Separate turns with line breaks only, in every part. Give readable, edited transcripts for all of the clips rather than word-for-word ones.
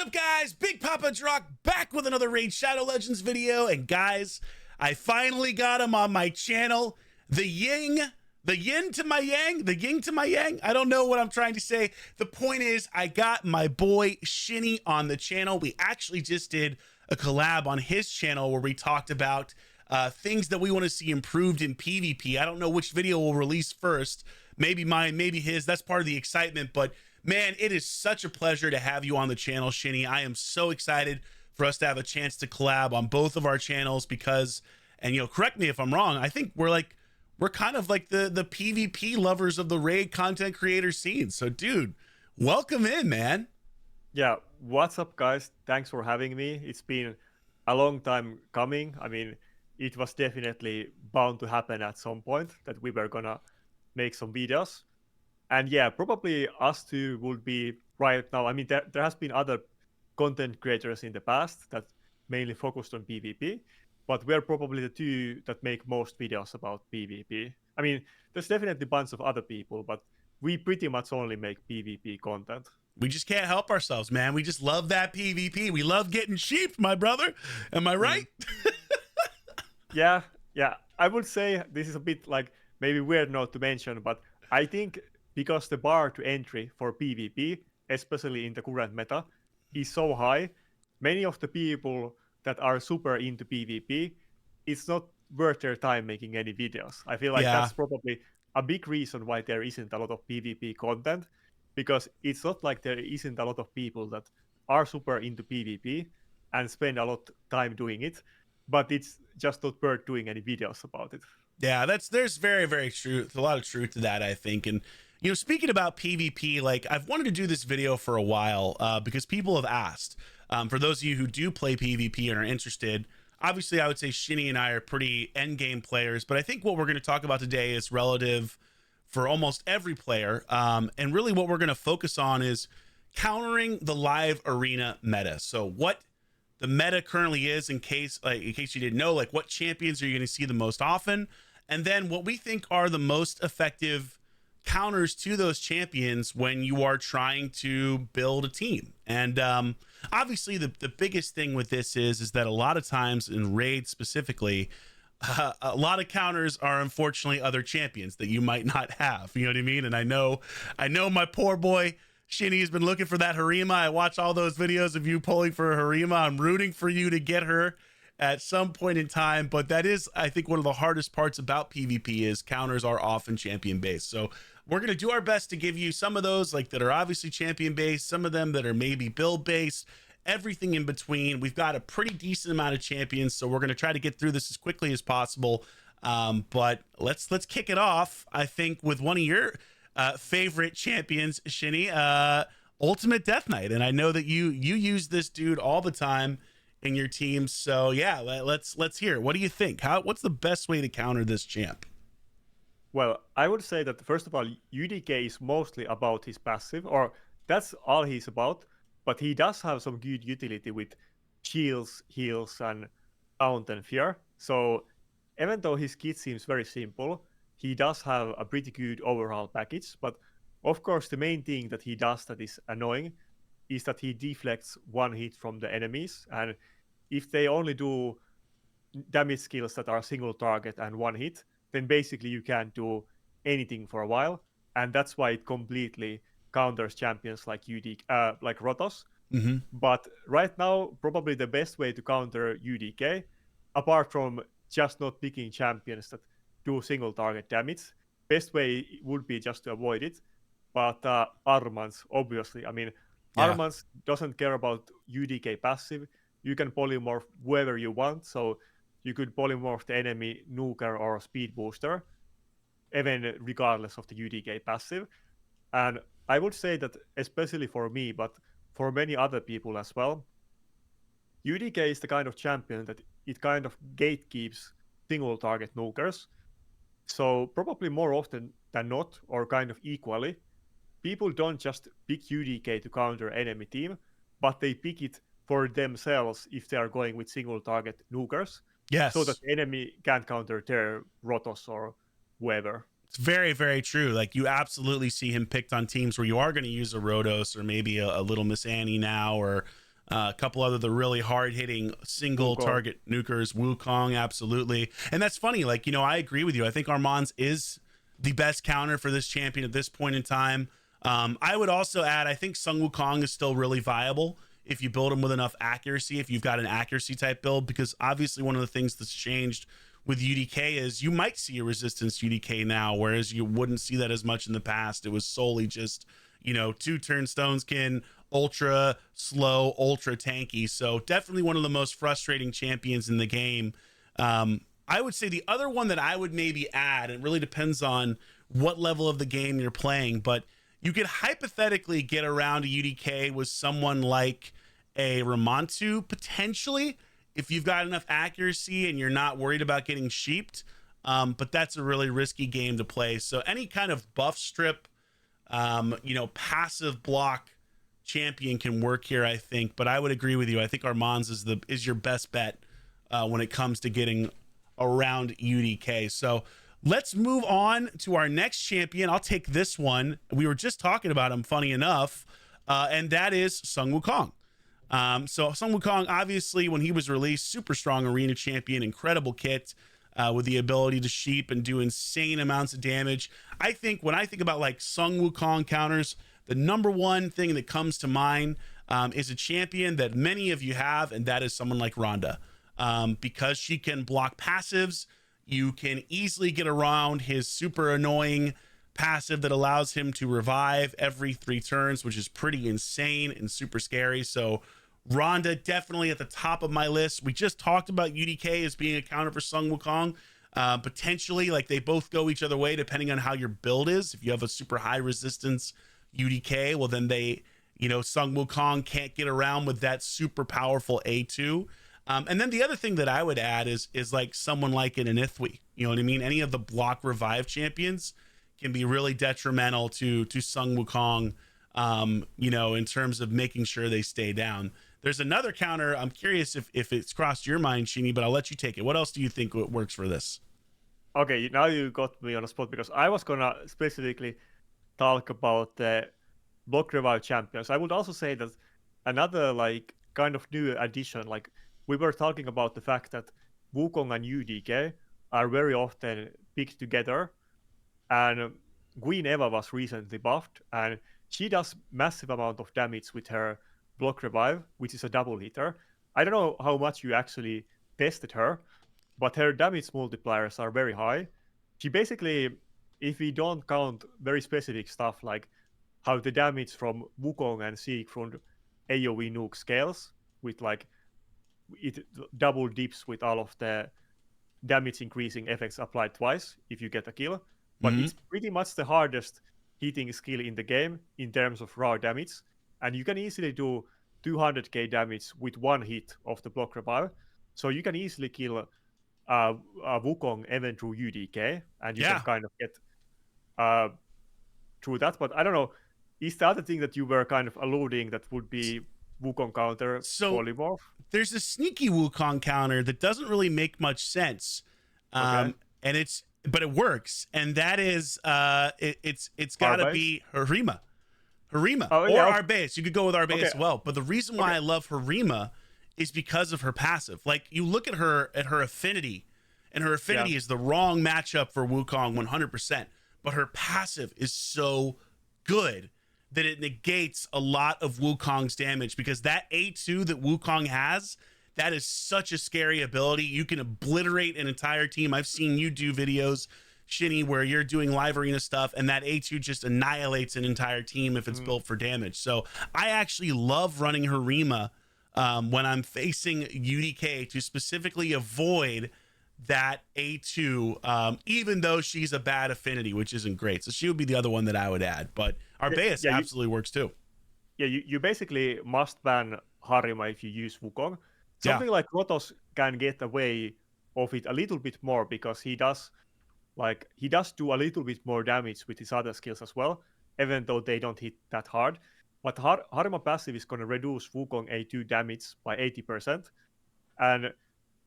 What's up, guys? Big Papa Drock back with another Raid Shadow Legends video. And guys, I finally got him on my channel. The yin to my yang, the yin to my yang. I don't know what I'm trying to say. The point is, I got my boy Shinny on the channel. We actually just did a collab on his channel where we talked about things that we want to see improved in PvP. I don't know which video we'll release first. Maybe mine, maybe his. That's part of the excitement. But man, it is such a pleasure to have you on the channel, Shinny. I am so excited for us to have a chance to collab on both of our channels because, and correct me if I'm wrong, I think we're kind of like the PvP lovers of the Raid content creator scene. So dude, welcome in, man.
Yeah, what's up, guys? Thanks for having me. It's been a long time coming. I mean, it was definitely bound to happen at some point that we were gonna make some videos. And yeah, probably us two would be right now. I mean, there has been other content creators in the past that mainly focused on PvP, but we're probably the two that make most videos about PvP. I mean, there's definitely a bunch of other people, but we pretty much only make PvP content.
We just can't help ourselves, man. We just love that PvP. We love getting sheeped, my brother. Am I right?
Yeah. I would say this is a bit like maybe weird note to mention, but I think because the bar to entry for PvP, especially in the current meta, is so high, many of the people that are super into PvP, it's not worth their time making any videos. I feel like that's probably a big reason why there isn't a lot of PvP content, because it's not like there isn't a lot of people that are super into PvP and spend a lot of time doing it, but it's just not worth doing any videos about it.
Yeah, there's very, very true. A lot of truth to that, I think. And speaking about PvP, like I've wanted to do this video for a while because people have asked. For those of you who do play PvP and are interested, obviously I would say Shinny and I are pretty end game players, but I think what we're going to talk about today is relative for almost every player. And really what we're going to focus on is countering the live arena meta. So what the meta currently is, in case you didn't know, like what champions are you going to see the most often, and then what we think are the most effective counters to those champions when you are trying to build a team. And obviously the biggest thing with this is that a lot of times in Raid specifically, a lot of counters are unfortunately other champions that you might not have. You know what I mean? And I know my poor boy Shinny has been looking for that Harima. I watch all those videos of you pulling for a Harima. I'm rooting for you to get her at some point in time, but that is, I think, one of the hardest parts about PvP is counters are often champion based. So we're going to do our best to give you some of those like that are obviously champion based, some of them that are maybe build based, everything in between. We've got a pretty decent amount of champions, so we're going to try to get through this as quickly as possible. But let's kick it off, I think, with one of your favorite champions, Shinny, Ultimate Death Knight. And I know that you use this dude all the time in your team. So yeah, let's hear it. What do you think? What's the best way to counter this champ?
Well, I would say that first of all, UDK is mostly about his passive, or that's all he's about, but he does have some good utility with shields, heals, and Taunt and Fear. So even though his kit seems very simple, he does have a pretty good overall package. But of course, the main thing that he does that is annoying is that he deflects one hit from the enemies. And if they only do damage skills that are single target and one hit, then basically you can't do anything for a while. And that's why it completely counters champions like like Rotos.
Mm-hmm.
But right now, probably the best way to counter UDK, apart from just not picking champions that do single target damage, best way would be just to avoid it. But Armans, obviously, I mean, Armans doesn't care about UDK passive. You can polymorph whoever you want, so you could polymorph the enemy nuker or speed booster, even regardless of the UDK passive. And I would say that especially for me, but for many other people as well, UDK is the kind of champion that it kind of gatekeeps single target nukers. So probably more often than not, or kind of equally, people don't just pick UDK to counter enemy team, but they pick it for themselves if they are going with single target nukers.
Yes.
So that the enemy can't counter their Rotos or whoever.
It's very, very true. Like you absolutely see him picked on teams where you are going to use a Rotos or maybe a little Miss Annie now or A couple other the really hard hitting single
Wukong.
target nukers. Wukong, absolutely. And that's funny. Like, you know, I agree with you. I think Armand's is the best counter for this champion at this point in time. I would also add, I think Sun Wukong is still really viable if you build him with enough accuracy, if you've got an accuracy type build, because obviously one of the things that's changed with UDK is you might see a resistance UDK now, whereas you wouldn't see that as much in the past. It was solely just, you know, 2-turn Stoneskin, ultra slow, ultra tanky. So definitely one of the most frustrating champions in the game. I would say the other one that I would maybe add, it really depends on what level of the game you're playing, but you could hypothetically get around a UDK with someone like a Ramantu potentially, if you've got enough accuracy and you're not worried about getting sheeped. But that's a really risky game to play. So any kind of buff strip, you know, passive block champion can work here, I think. But I would agree with you. I think Armand's is your best bet when it comes to getting around UDK. So let's move on to our next champion. I'll take this one. We were just talking about him, funny enough, and that is Sun Wukong. So Sun Wukong, obviously, when he was released, super strong arena champion, incredible kit with the ability to sheep and do insane amounts of damage. I think when I think about like Sun Wukong counters, the number one thing that comes to mind is a champion that many of you have, and that is someone like Ronda. Because she can block passives, you can easily get around his super annoying passive that allows him to revive every 3 turns, which is pretty insane and super scary. So Ronda definitely at the top of my list. We just talked about UDK as being a counter for Sun Wukong. Potentially, like they both go each other way depending on how your build is. If you have a super high resistance UDK, well then they, you know, Sun Wukong can't get around with that super powerful A2. And then the other thing that I would add is like someone like an Anithwi. You know what I mean? Any of the block revive champions can be really detrimental to Sun Wukong, you know, in terms of making sure they stay down. There's another counter. I'm curious if it's crossed your mind, Sheeny, but I'll let you take it. What else do you think works for this?
Okay, now you got me on a spot because I was gonna specifically talk about the block revive champions. I would also say that another like kind of new addition, like we were talking about the fact that Wukong and UDK are very often picked together, and Queen Eva was recently buffed, and she does massive amount of damage with her block revive, which is a double hitter. I don't know how much you actually tested her, but her damage multipliers are very high. She basically, if we don't count very specific stuff like how the damage from Wukong and Siegfried AoE nuke scales with like it double dips with all of the damage increasing effects applied twice if you get a kill. But it's pretty much the hardest hitting skill in the game in terms of raw damage. And you can easily do 200k damage with one hit of the block revive. So you can easily kill Wukong even through UDK, and you can kind of get through that. But I don't know, is the other thing that you were kind of alluding that would be Wukong counter polymorph?
There's a sneaky Wukong counter that doesn't really make much sense, and but it works, and that is it's got to be Harima or Arbais. You could go with Arbais as well, but the reason why I love Harima is because of her passive. Like you look at her affinity, and her affinity is the wrong matchup for Wukong 100%, but her passive is so good that it negates a lot of Wukong's damage, because that A2 that Wukong has, that is such a scary ability. You can obliterate an entire team. I've seen you do videos, Shinny, where you're doing live arena stuff and that A2 just annihilates an entire team if it's built for damage. So I actually love running Harima when I'm facing UDK to specifically avoid that A2, even though she's a bad affinity, which isn't great. So she would be the other one that I would add, but Arbais absolutely works too.
Yeah, you basically must ban Harima if you use Wukong. Something like Rotos can get away of it a little bit more because he does do a little bit more damage with his other skills as well, even though they don't hit that hard. But Harima passive is going to reduce Wukong A2 damage by 80%. And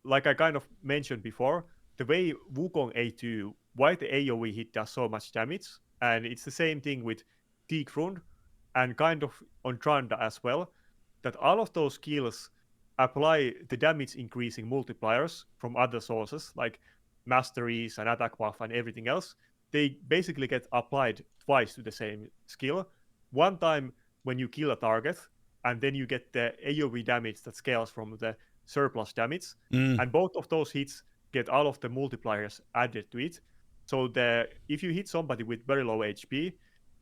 like I kind of mentioned before, the way Wukong A2, why the AoE hit does so much damage, and it's the same thing with Siegfried and kind of on Tranda as well. that all of those skills apply the damage increasing multipliers from other sources like masteries and attack buff and everything else. They basically get applied twice to the same skill. One time when you kill a target, and then you get the AoE damage that scales from the surplus damage. And both of those hits get all of the multipliers added to it. So if you hit somebody with very low HP,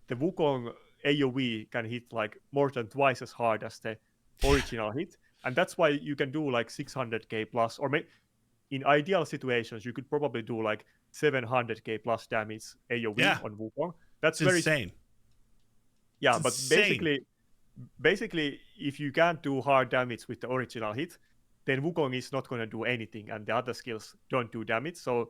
the Wukong AoE can hit like more than twice as hard as the original hit. And that's why you can do like 600k plus, or in ideal situations, you could probably do like 700k plus damage AoE on Wukong. That's
it's
very
insane.
Yeah,
it's
but
insane.
basically, if you can't do hard damage with the original hit, then Wukong is not going to do anything, and the other skills don't do damage. So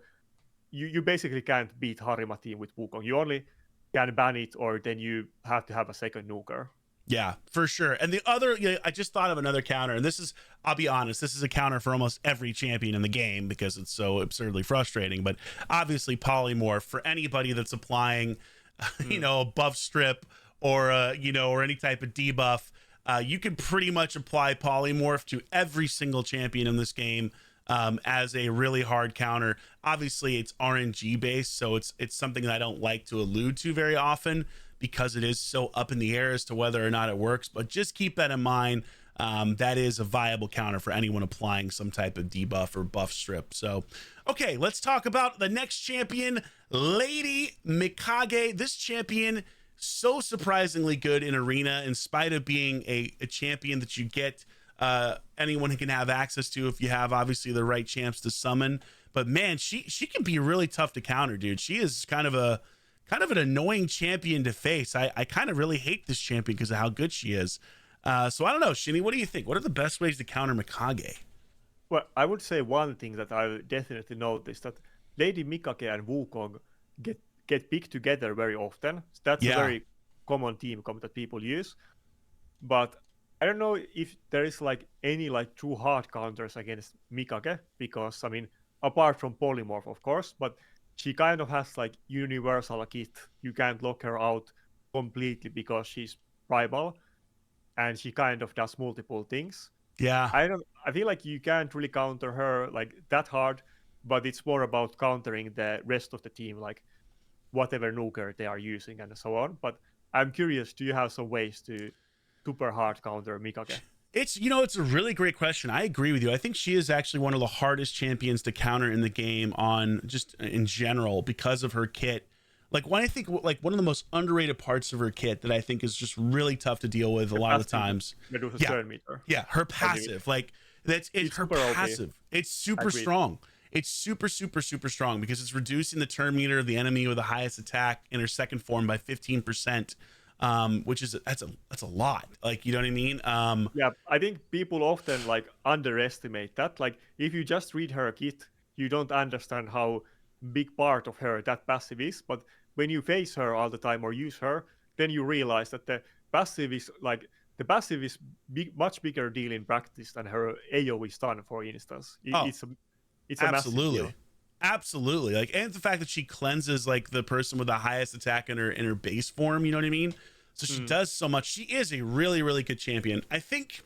you basically can't beat Harima team with Wukong. You only can ban it, or then you have to have a second nuker.
Yeah, for sure. And the other, I just thought of another counter, and this is, I'll be honest, this is a counter for almost every champion in the game because it's so absurdly frustrating. But obviously, polymorph for anybody that's applying, a buff strip or or any type of debuff, you can pretty much apply polymorph to every single champion in this game as a really hard counter. Obviously, it's RNG based, so it's something that I don't like to allude to very often, because it is so up in the air as to whether or not it works. But just keep that in mind. That is a viable counter for anyone applying some type of debuff or buff strip. So, okay, let's talk about the next champion, Lady Mikage. This champion, so surprisingly good in Arena, in spite of being a champion that you get anyone who can have access to if you have, obviously, the right champs to summon. But, man, she can be really tough to counter, dude. She is kind of an annoying champion to face. I kind of really hate this champion because of how good she is. So I don't know, Shinny, what do you think? What are the best ways to counter Mikage?
Well, I would say one thing that I definitely noticed, that Lady Mikage and Wukong get picked together very often. So that's a very common team comp that people use. But I don't know if there is like any like true hard counters against Mikage, because I mean, apart from polymorph, of course, but she kind of has like universal kit. You can't lock her out completely because she's primal, and she kind of does multiple things.
Yeah.
I feel like you can't really counter her like that hard, but it's more about countering the rest of the team, like whatever nuker they are using and so on. But I'm curious, do you have some ways to super hard counter Mikage?
It's a really great question. I agree with you. I think she is actually one of the hardest champions to counter in the game, on just in general, because of her kit. Like, when I think like one of the most underrated parts of her kit that I think is just really tough to deal with a lot of the times. Yeah, her passive. Like, it's her passive. OP. It's super strong. It's super strong because it's reducing the turn meter of the enemy with the highest attack in her second form by 15%. Which is that's a lot. Like, you know what I mean?
Yeah, I think people often like underestimate that. Like, if you just read her kit, you don't understand how big part of her that passive is. But when you face her all the time or use her, then you realize that the passive is much bigger deal in practice than her AoE stun, for instance. It's a massive deal.
Absolutely. Like, and the fact that she cleanses like the person with the highest attack in her base form, you know what I mean? So she does so much. She is a really, really good champion. I think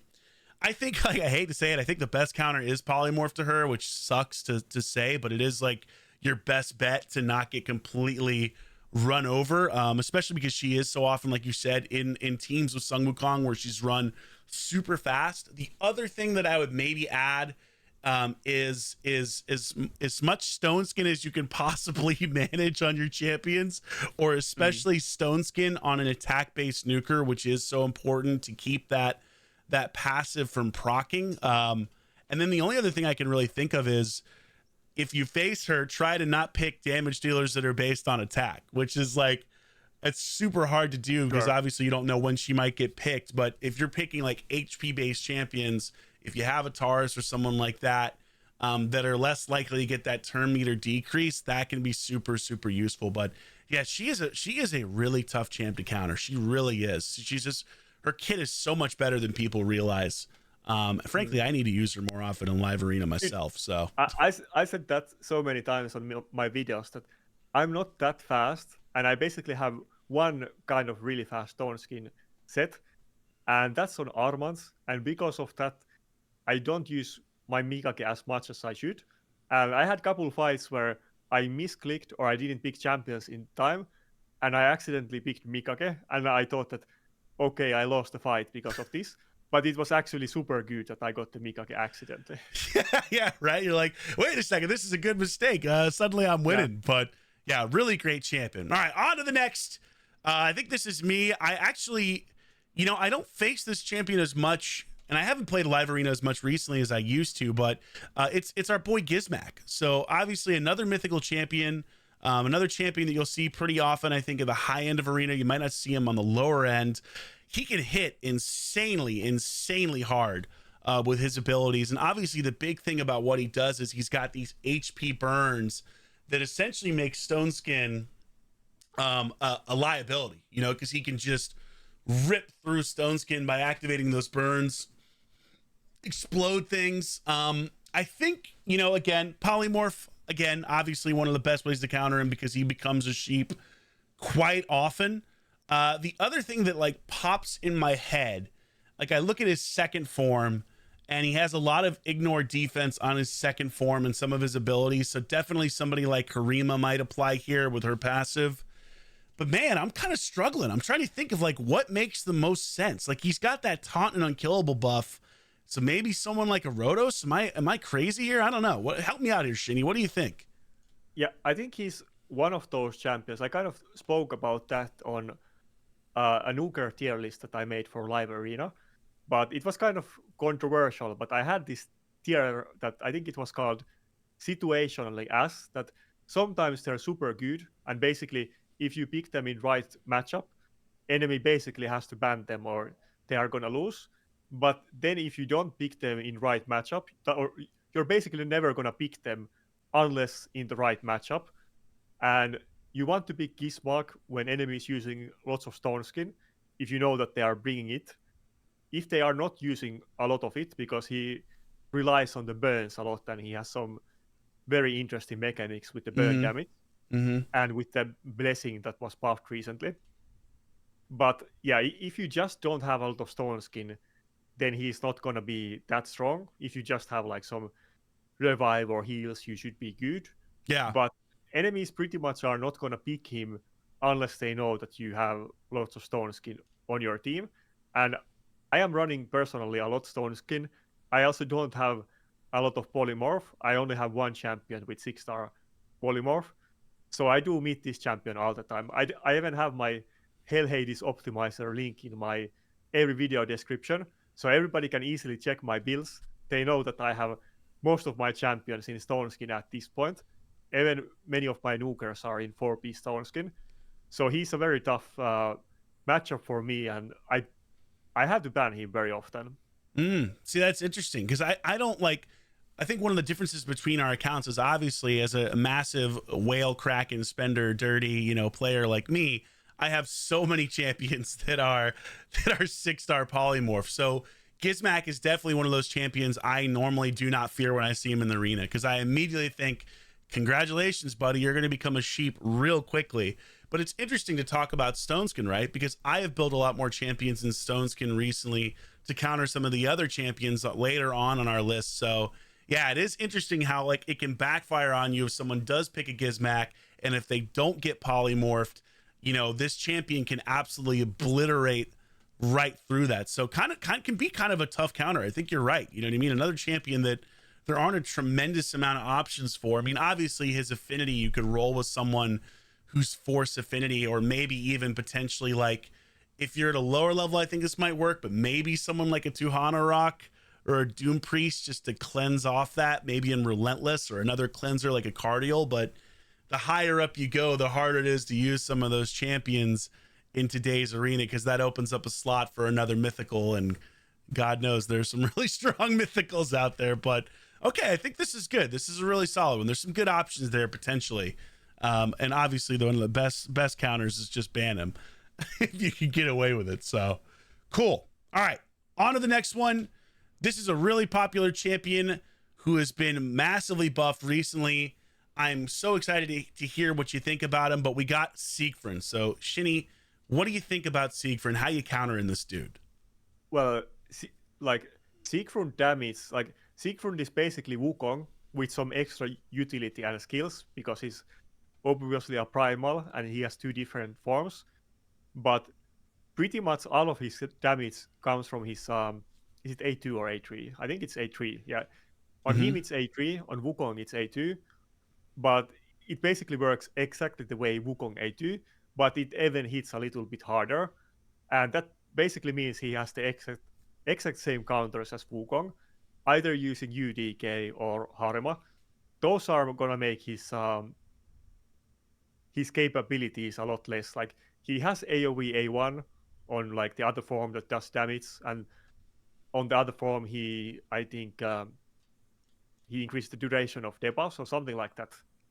like, I hate to say it, I think the best counter is polymorph to her, which sucks to say, but it is like your best bet to not get completely run over, especially because she is so often, like you said, in teams with Sun Wukong where she's run super fast. The other thing that I would maybe add is as much stone skin as you can possibly manage on your champions, or especially stone skin on an attack based nuker, which is so important to keep that passive from proccing. And then the only other thing I can really think of is, if you face her, try to not pick damage dealers that are based on attack, which is like, it's super hard to do because obviously you don't know when she might get picked. But if you're picking like HP based champions, if you have a Taurus or someone like that, that are less likely to get that turn meter decrease, that can be super useful. But yeah, she is a really tough champ to counter. She really is. She's just, her kit is so much better than people realize. Frankly, I need to use her more often in live arena myself. So
I said that so many times on my videos, that I'm not that fast, and I basically have one kind of really fast stone skin set, and that's on Armans. And because of that, I don't use my Mikage as much as I should. And I had a couple fights where I misclicked or I didn't pick champions in time, and I accidentally picked Mikage, and I thought that, okay, I lost the fight because of this. But it was actually super good that I got the Mikage accidentally.
Yeah, right. You're like, wait a second, this is a good mistake. Suddenly I'm winning. Yeah. But yeah, really great champion. All right, on to the next. I think this is me. I actually, I don't face this champion as much, and I haven't played Live Arena as much recently as I used to, but it's our boy Gizm. So obviously another mythical champion, another champion that you'll see pretty often, I think, at the high end of Arena. You might not see him on the lower end. He can hit insanely hard with his abilities. And obviously the big thing about what he does is he's got these HP burns that essentially make Stone Skin a liability, because he can just rip through Stone Skin by activating those burns, explode things. I think, again, Polymorph, again, obviously one of the best ways to counter him because he becomes a sheep quite often. The other thing that like pops in my head, like I look at his second form and he has a lot of ignore defense on his second form and some of his abilities. So definitely somebody like Harima might apply here with her passive. But man, I'm kind of struggling. I'm trying to think of like what makes the most sense. Like he's got that taunt and unkillable buff. So maybe someone like a Rotos. Am I crazy here? I don't know. Help me out here, Shinny. What do you think?
Yeah, I think he's one of those champions. I kind of spoke about that on a nuker tier list that I made for Live Arena, but it was kind of controversial. But I had this tier that I think it was called situationally as that sometimes they're super good, and basically if you pick them in right matchup, enemy basically has to ban them or they are gonna lose. But then if you don't pick them in right matchup, or you're basically never gonna pick them unless in the right matchup. And you want to pick Gizm when enemy is using lots of Stone Skin, if you know that they are bringing it. If they are not using a lot of it, because he relies on the burns a lot and he has some very interesting mechanics with the burn damage and with the blessing that was buffed recently. But yeah, if you just don't have a lot of Stone Skin, then he's not going to be that strong. If you just have like some revive or heals, you should be good.
Yeah.
But enemies pretty much are not going to pick him unless they know that you have lots of Stone Skin on your team. And I am running personally a lot Stone Skin. I also don't have a lot of Polymorph. I only have one champion with 6-star Polymorph. So I do meet this champion all the time. I even have my Hell Hades optimizer link in my every video description. So everybody can easily check my builds. They know that I have most of my champions in Stone Skin at this point. Even many of my nukers are in 4-piece Stone Skin. So he's a very tough matchup for me, and I have to ban him very often.
See, that's interesting because I don't like. I think one of the differences between our accounts is obviously as a massive whale kraken spender dirty player like me, I have so many champions that are 6-star polymorph. So Gizm is definitely one of those champions I normally do not fear when I see him in the arena because I immediately think, congratulations, buddy, you're going to become a sheep real quickly. But it's interesting to talk about Stone Skin, right? Because I have built a lot more champions in Stone Skin recently to counter some of the other champions later on our list. So yeah, it is interesting how like it can backfire on you if someone does pick a Gizm, and if they don't get polymorphed, this champion can absolutely obliterate right through that. So kind of can be kind of a tough counter. I think you're right. You know what I mean? Another champion that there aren't a tremendous amount of options for. I mean, obviously his affinity, you could roll with someone who's force affinity, or maybe even potentially like if you're at a lower level, I think this might work, but maybe someone like a Tuhana Rock or a Doom Priest just to cleanse off that, maybe in Relentless or another cleanser like a Cardial. But the higher up you go, the harder it is to use some of those champions in today's arena, because that opens up a slot for another mythical, and God knows there's some really strong mythicals out there. But okay, I think this is good. This is a really solid one. There's some good options there potentially. And obviously one of the best counters is just ban him if you can get away with it. So cool. All right, on to the next one. This is a really popular champion who has been massively buffed recently. I'm so excited to hear what you think about him, but we got Siegfried. So Shinny, what do you think about Siegfried and how you countering this dude?
Well, like Siegfried damage, like Siegfried is basically Wukong with some extra utility and skills because he's obviously a primal and he has two different forms. But pretty much all of his damage comes from his is it A2 or A3? I think it's A3. Yeah. On
Mm-hmm.
him it's A3, on Wukong it's A2, but it basically works exactly the way Wukong A2, but it even hits a little bit harder. And that basically means he has the exact same counters as Wukong, either using UDK or Harima. Those are gonna make his capabilities a lot less. Like he has AoE A1 on like the other form that does damage, and on the other form he I think he increased the duration of debuffs or something like that.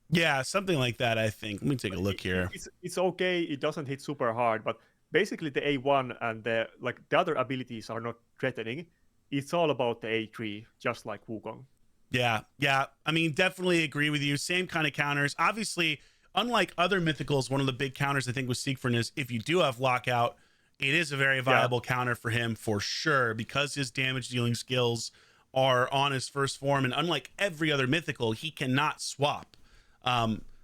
Yeah, something like that, I think. Let me take a look here.
It's okay. It doesn't hit super hard, but basically the A1 and the other abilities are not threatening. It's all about the A3, just like Wukong.
Yeah, yeah. I mean, definitely agree with you. Same kind of counters. Obviously, unlike other mythicals, one of the big counters I think with Siegfried is if you do have lockout, it is a very viable counter for him for sure because his damage dealing skills are on his first form, and unlike every other mythical, he cannot swap.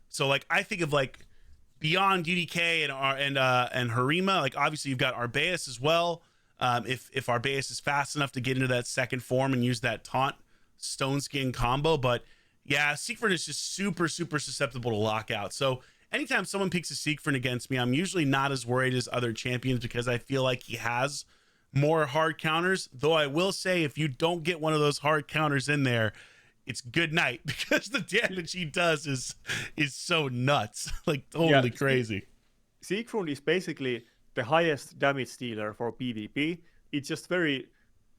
So like I think of like beyond UDK and Harima, like obviously you've got Arbais as well. If Arbais is fast enough to get into that second form and use that taunt stone skin combo, but yeah, Siegfried is just super susceptible to lockout. So anytime someone picks a Siegfried against me, I'm usually not as worried as other champions because I feel like he has more hard counters. Though I will say, if you don't get one of those hard counters in there, it's good night because the damage he does is so nuts, like totally crazy.
Siegfried is basically the highest damage dealer for PvP. It's just very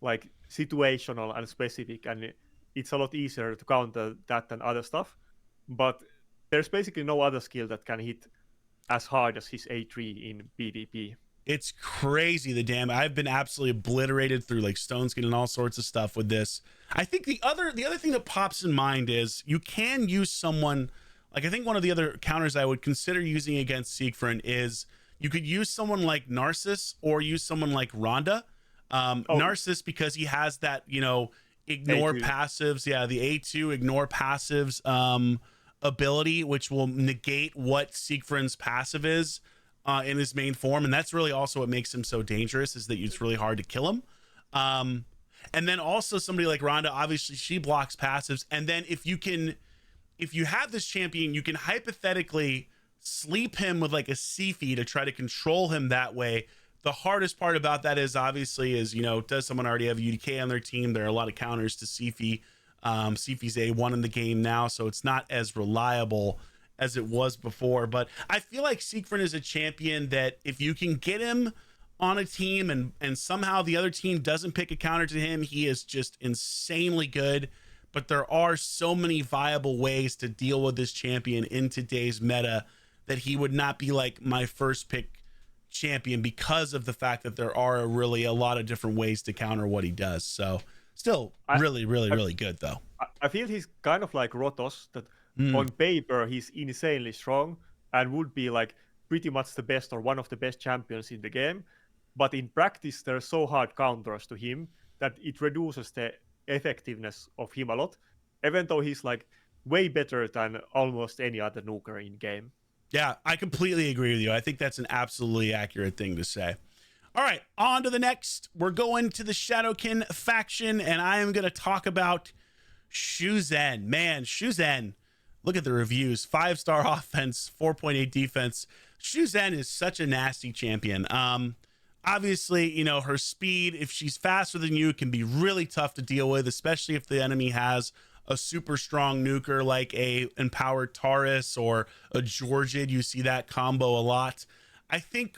like situational and specific, and it's a lot easier to counter that than other stuff. But there's basically no other skill that can hit as hard as his A3 in PvP.
It's crazy the damage. I've been absolutely obliterated through like stone skin and all sorts of stuff with this. I think the other thing that pops in mind is you can use someone like I think one of the other counters I would consider using against Siegfried is you could use someone like Narsus or use someone like Rhonda. Narsus because he has that, you know, ignore
A2.
passives. Yeah, the A2 ignore passives ability, which will negate what Siegfried's passive is in his main form. And that's really also what makes him so dangerous is that it's really hard to kill him. And then also somebody like Rhonda, obviously she blocks passives. And then if you have this champion, you can hypothetically sleep him with like a Siphi to try to control him that way. The hardest part about that is obviously is, you know, does someone already have UDK on their team? There are a lot of counters to Siphi. Siphi's A1 in the game now, so it's not as reliable as it was before. But I feel like Siegfried is a champion that if you can get him on a team and somehow the other team doesn't pick a counter to him, he is just insanely good. But there are so many viable ways to deal with this champion in today's meta that he would not be like my first pick champion because of the fact that there are really a lot of different ways to counter what he does. So still really good though.
I feel he's kind of like Rotos, that on paper he's insanely strong and would be like pretty much the best or one of the best champions in the game. But in practice, there are so hard counters to him that it reduces the effectiveness of him a lot, even though he's like way better than almost any other nuker in game.
Yeah, I completely agree with you. I think that's an absolutely accurate thing to say. All right, on to the next. We're going to the Shadowkin faction, and I am going to talk about Shizu. Man, Shizu, look at the reviews. 5-star offense, 4.8 defense. Shizu is such a nasty champion. Obviously, you know, her speed, if she's faster than you, can be really tough to deal with, especially if the enemy has a super strong nuker like a empowered Taurus or a Georgid. You see that combo a lot. I think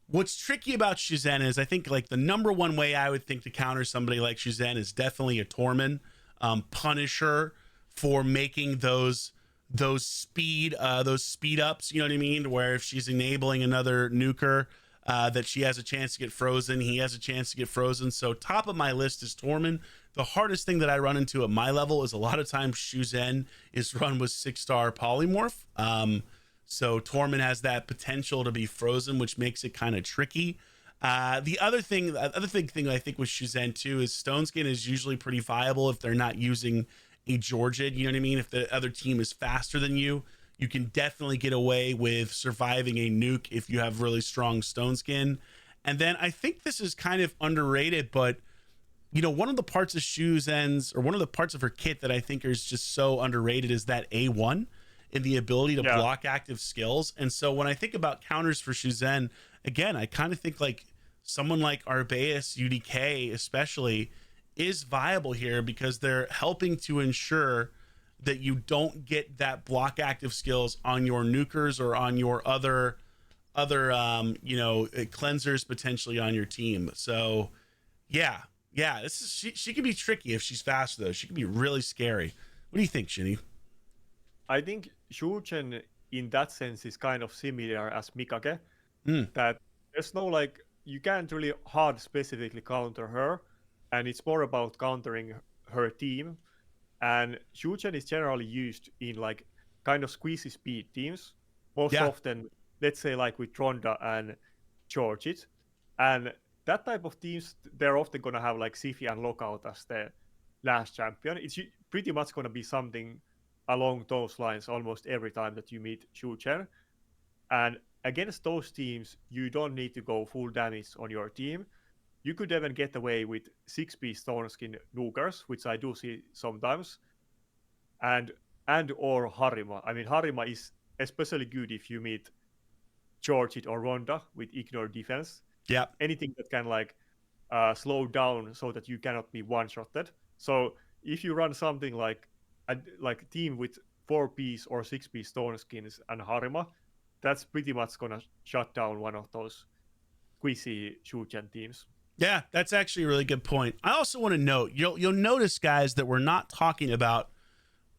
what's tricky about Shizu is I think like the number one way I would think to counter somebody like Shizu is definitely a Tormund. Punish her for making those speed ups, you know what I mean? Where if she's enabling another nuker, that she has a chance to get frozen, he has a chance to get frozen. So top of my list is Tormund. The hardest thing that I run into at my level is a lot of times Shizu is run with 6-star polymorph. So Tormund has that potential to be frozen, which makes it kind of tricky. The other thing I think with Shuzhen too is Stone Skin is usually pretty viable if they're not using a Georgid. You know what I mean? If the other team is faster than you can definitely get away with surviving a nuke if you have really strong Stone Skin. And then I think this is kind of underrated, but one of the parts of Shuzhen's, or one of the parts of her kit that I think is just so underrated, is that A1 and the ability to block active skills. And so when I think about counters for Shuzhen, again, I kind of think like someone like Arbais, UDK especially, is viable here because they're helping to ensure that you don't get that block active skills on your nukers or on your other cleansers potentially on your team. So yeah, this is she can be tricky if she's fast though. She can be really scary. What do you think, Shinny?
I think Shuzhen in that sense is kind of similar as Mikage. That there's no you can't really hard specifically counter her, and it's more about countering her team. And Shuzhen is generally used in kind of squeezy speed teams. Most often, let's say with Ronda and Georgid. And that type of teams, they're often going to have Siphi and Lockout as the last champion. It's pretty much going to be something along those lines almost every time that you meet Shuzhen. And against those teams, you don't need to go full damage on your team. You could even get away with 6-piece Stoneskin nukers, which I do see sometimes, and or Harima. I mean, Harima is especially good if you meet Georgid or Ronda with ignore defense.
Yeah.
Anything that can slow down so that you cannot be one-shotted. So if you run something like a team with 4-piece or 6-piece Stoneskins and Harima, that's pretty much gonna shut down one of those squeezy Shuzhen teams.
Yeah, that's actually a really good point. I also want to note, you'll notice, guys, that we're not talking about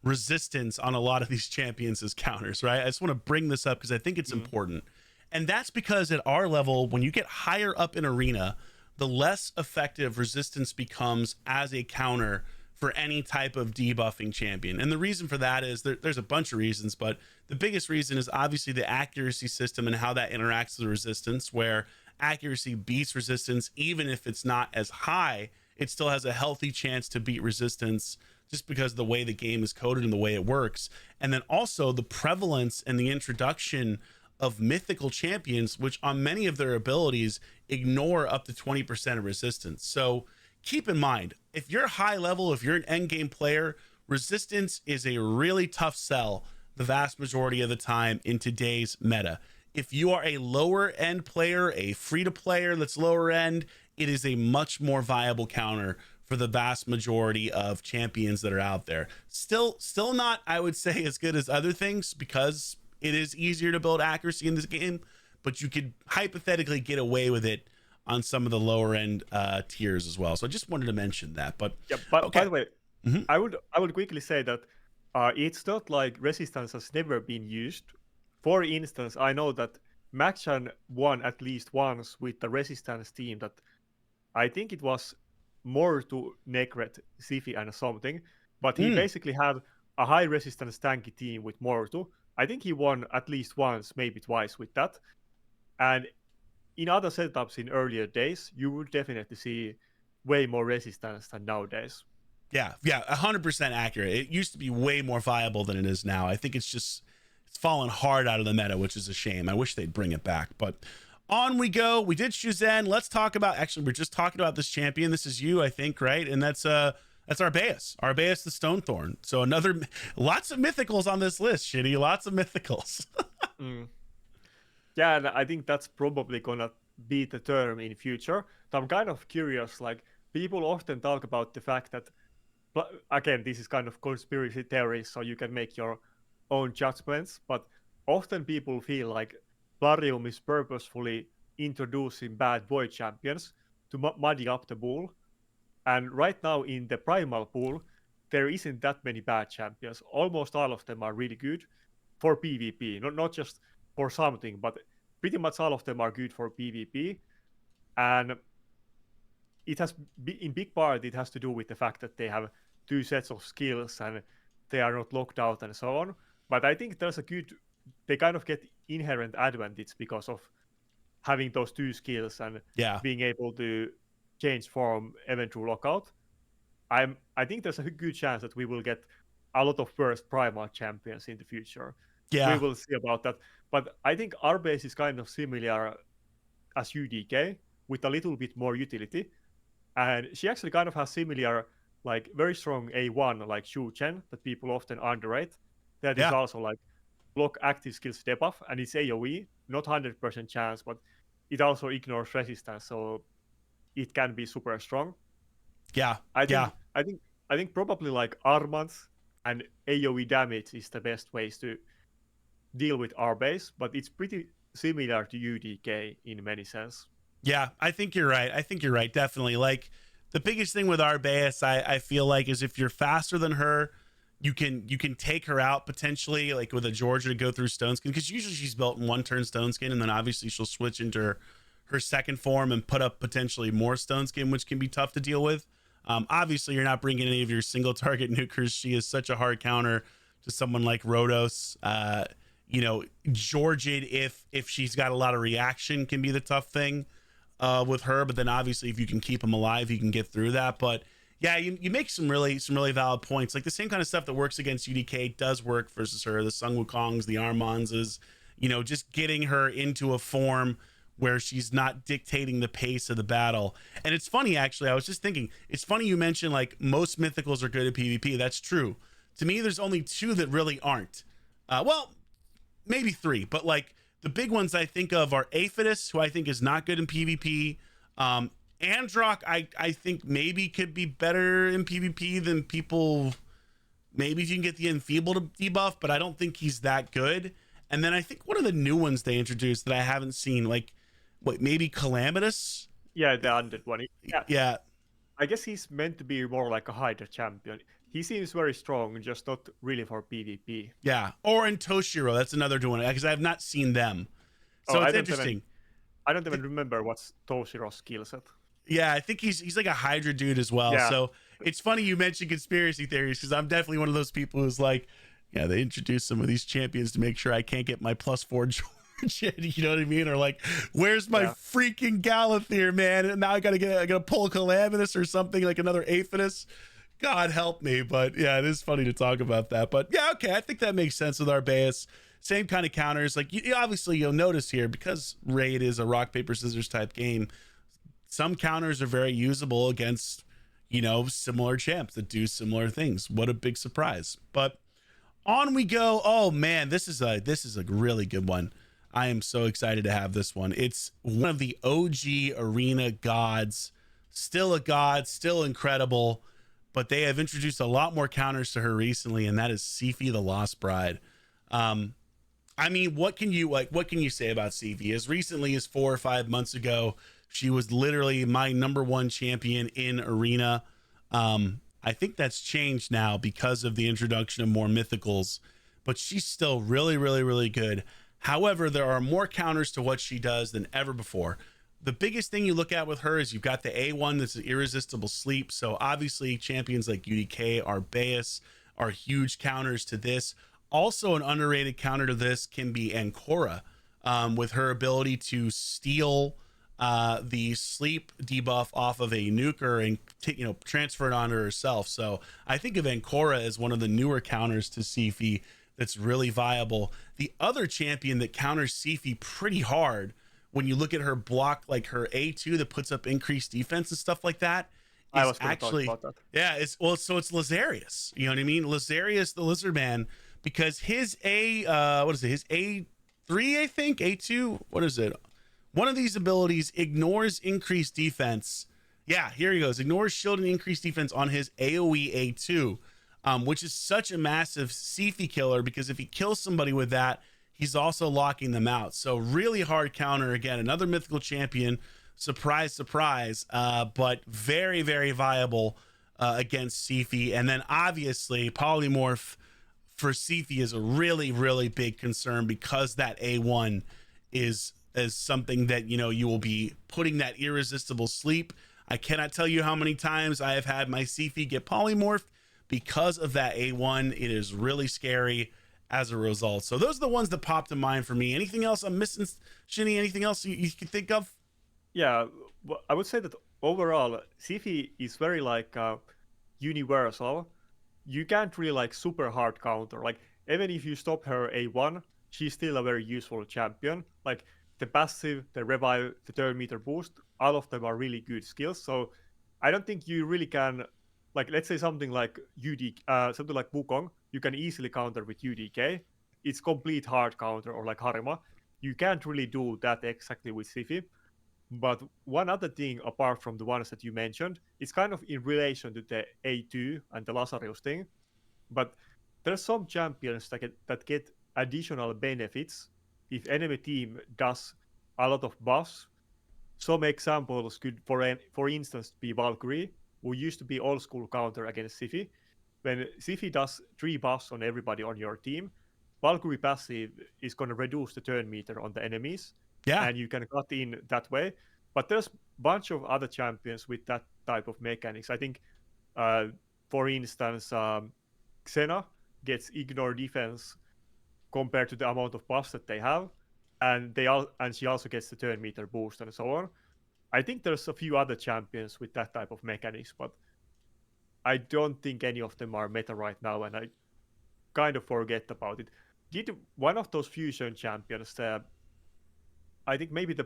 resistance on a lot of these champions as counters, right? I just want to bring this up because I think it's important. And that's because at our level, when you get higher up in arena, the less effective resistance becomes as a counter for any type of debuffing champion. And the reason for that is there's a bunch of reasons, but the biggest reason is obviously the accuracy system and how that interacts with resistance, where accuracy beats resistance. Even if it's not as high, it still has a healthy chance to beat resistance just because of the way the game is coded and the way it works. And then also the prevalence and the introduction of mythical champions, which on many of their abilities ignore up to 20% of resistance. So keep in mind, if you're high level, if you're an end game player, resistance is a really tough sell the vast majority of the time in today's meta. If you are a lower end player, a free to player that's lower end, it is a much more viable counter for the vast majority of champions that are out there. Still not, I would say, as good as other things because it is easier to build accuracy in this game, but you could hypothetically get away with it on some of the lower end tiers as well. So I just wanted to mention that. But
yeah, but okay. By the way, I would quickly say that it's not like resistance has never been used. For instance, I know that Maxan won at least once with the resistance team that I think it was more to Necret, Siphi and something, but he basically had a high resistance tanky team with Mortu. I think he won at least once, maybe twice with that. And in other setups in earlier days, you would definitely see way more resistance than nowadays.
Yeah, 100% accurate. It used to be way more viable than it is now. I think it's fallen hard out of the meta, which is a shame. I wish they'd bring it back. But on we go. We did Shuzhen. Let's talk about, actually, we're just talking about this champion. This is you, I think, right? And that's Arbais. Arbais the Stonethorn. So lots of mythicals on this list, Shitty. Lots of mythicals.
Yeah, and I think that's probably gonna be the term in future. So I'm kind of curious, people often talk about the fact that, again, this is kind of conspiracy theories, so you can make your own judgments, but often people feel like Plarium is purposefully introducing bad void champions to muddy up the pool. And right now in the primal pool, there isn't that many bad champions. Almost all of them are really good for PvP, not just for something, but pretty much all of them are good for PvP. And it has, in big part, it has to do with the fact that they have 2 sets of skills and they are not locked out and so on. But I think there's they kind of get inherent advantage because of having those two skills and
Yeah.
being able to change form even through lockout, I think there's a good chance that we will get a lot of first primal champions in the future. We
Yeah.
will see about that. But I think Arbais is kind of similar as UDK with a little bit more utility. And she actually kind of has similar, like very strong A1 like Shu Chen that people often underrate. That is
Yeah.
also like block active skills debuff, and it's AoE, not 100% chance, but it also ignores resistance, so it can be super strong.
Yeah.
I
Yeah.
think I think I think probably like Armans and AoE damage is the best ways to deal with Arbais, but it's pretty similar to UDK in many sense.
Yeah, I think you're right. I think you're right. Definitely. Like the biggest thing with Arbais, I feel like, is if you're faster than her, you can take her out potentially, like with a Georgia to go through Stone Skin, because usually she's built in one turn Stone Skin, and then obviously she'll switch into her second form and put up potentially more Stone Skin, which can be tough to deal with. Obviously, you're not bringing any of your single target nukers. She is such a hard counter to someone like Rhodos. Georgid, if she's got a lot of reaction, can be the tough thing with her. But then obviously, if you can keep them alive, you can get through that. But yeah, you make some really valid points. Like the same kind of stuff that works against UDK does work versus her. The Sun Wukongs, the Armands, just getting her into a form where she's not dictating the pace of the battle. And it's funny, actually, I was just thinking, it's funny you mentioned like most mythicals are good at PvP. That's true. To me, there's only two that really aren't. Well, maybe three, but like the big ones I think of are Aphodus, who I think is not good in PvP. Androck, I think maybe could be better in PvP than people. Maybe you can get the Enfeebled debuff, but I don't think he's that good. And then I think one of the new ones they introduced that I haven't seen, like, maybe Calamitous?
Yeah, the undead one. Yeah,
Yeah.
I guess he's meant to be more like a Hydra champion. He seems very strong, just not really for PvP.
Yeah. Or in Toshiro, that's another one, because I have not seen them. So it's interesting.
I don't even remember what's Toshiro's skill set.
Yeah, I think he's like a Hydra dude as well.
Yeah.
So it's funny you mentioned conspiracy theories, because I'm definitely one of those people who's like, yeah, they introduced some of these champions to make sure I can't get my +4 George. You know what I mean? Or like, where's my freaking Galathier, man? And now I gotta pull a Calamitous or something, like another Aphodus. God help me. But yeah, it is funny to talk about that. But yeah, okay, I think that makes sense with Arbais. Same kind of counters. Like, obviously you'll notice here, because Raid is a rock paper scissors type game, some counters are very usable against similar champs that do similar things. What a big surprise. But on we go. Oh man, this is a really good one. I am so excited to have this one. It's one of the OG arena gods, still a god, still incredible, but they have introduced a lot more counters to her recently, and that is Siphi, the Lost Bride. I mean, what can you say about Siphi? As recently as 4 or 5 months ago, she was literally my #1 champion in arena. I think that's changed now because of the introduction of more mythicals, but she's still really, really, really good. However, there are more counters to what she does than ever before. The biggest thing you look at with her is you've got the A1 that's an irresistible sleep. So obviously champions like UDK, Arbais are huge counters to this. Also an underrated counter to this can be Anora, with her ability to steal the sleep debuff off of a nuker and transfer it onto herself. So I think of Anora as one of the newer counters to Siphi that's really viable. The other champion that counters Siphi pretty hard, when you look at her block, like her A2 that puts up increased defense and stuff like that,
I was actually talk about that.
Yeah, it's Lazarius. You know what I mean? Lazarius the Lizard Man, because his his A3, I think, A2, what is it? One of these abilities ignores increased defense. Yeah, here he goes. Ignores shield and increased defense on his AoE A2, which is such a massive Siphi killer, because if he kills somebody with that, he's also locking them out. So really hard counter. Again, another mythical champion. Surprise, surprise. But very, very viable against Siphi. And then obviously polymorph for Siphi is a really, really big concern, because that A1 is something that you will be putting that irresistible sleep. I cannot tell you how many times I have had my Siphi get polymorphed because of that A1. It is really scary. as a result. So those are the ones that popped in mind for me. Anything else I'm missing, Shinny? Anything else you can think of?
Yeah, I would say that overall, Siphi is very like universal. You can't really like super hard counter. Like even if you stop her A1, she's still a very useful champion. Like the passive, the revive, the turn meter boost, all of them are really good skills. So I don't think you really can, like let's say something like something like Wukong, you can easily counter with UDK. It's complete hard counter, or like Harima. You can't really do that exactly with Siphi. But one other thing, apart from the ones that you mentioned, is kind of in relation to the A2 and the Lazarius thing. But there's some champions that get additional benefits if enemy team does a lot of buffs. Some examples could, for instance, be Valkyrie, who used to be old school counter against Siphi. When Siphi does 3 buffs on everybody on your team, Valkyrie passive is going to reduce the turn meter on the enemies,
Yeah.
and you can cut in that way. But there's a bunch of other champions with that type of mechanics. I think, for instance, Xena gets ignore defense compared to the amount of buffs that they have, and she also gets the turn meter boost and so on. I think there's a few other champions with that type of mechanics, but I don't think any of them are meta right now, and I kind of forget about it. Did one of those fusion champions, I think maybe the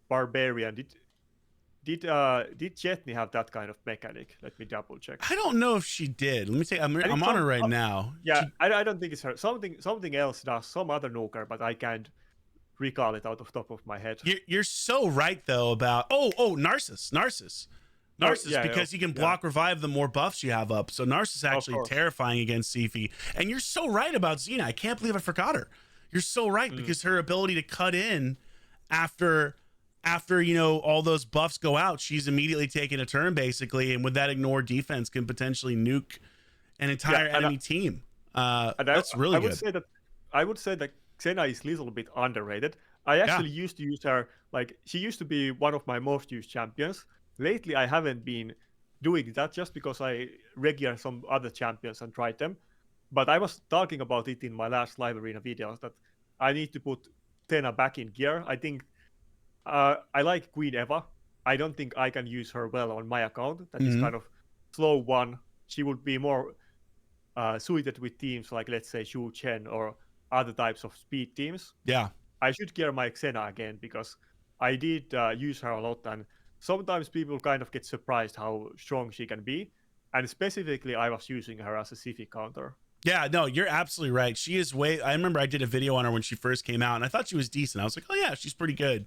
barbarian, did Chetney have that kind of mechanic? Let me double check.
I don't know if she did. Let me say, I'm on her right now.
Yeah, I don't think it's her. Something else does, some other nuker, but I can't recall it out of the top of my head.
You're so right though about Narsus, because he can block revive the more buffs you have up. So Narsus is actually terrifying against Siphi. And you're so right about Xena. I can't believe I forgot her. You're so right, because her ability to cut in after all those buffs go out, she's immediately taking a turn basically, and with that ignore defense can potentially nuke an entire enemy team. That's really good.
I would say that Xena is a little bit underrated. I actually used to use her, like she used to be one of my most used champions. Lately I haven't been doing that just because I regular some other champions and tried them. But I was talking about it in my last live arena videos that I need to put Xena back in gear. I think I like Queen Eva. I don't think I can use her well on my account. That is kind of slow one. She would be more suited with teams like, let's say, Shu Chen or other types of speed teams.
Yeah.
I should gear my Xena again, because I did use her a lot, and sometimes people kind of get surprised how strong she can be. And specifically, I was using her as a Siphi counter.
Yeah, no, you're absolutely right. She is I remember I did a video on her when she first came out, and I thought she was decent. I was like, oh yeah, she's pretty good.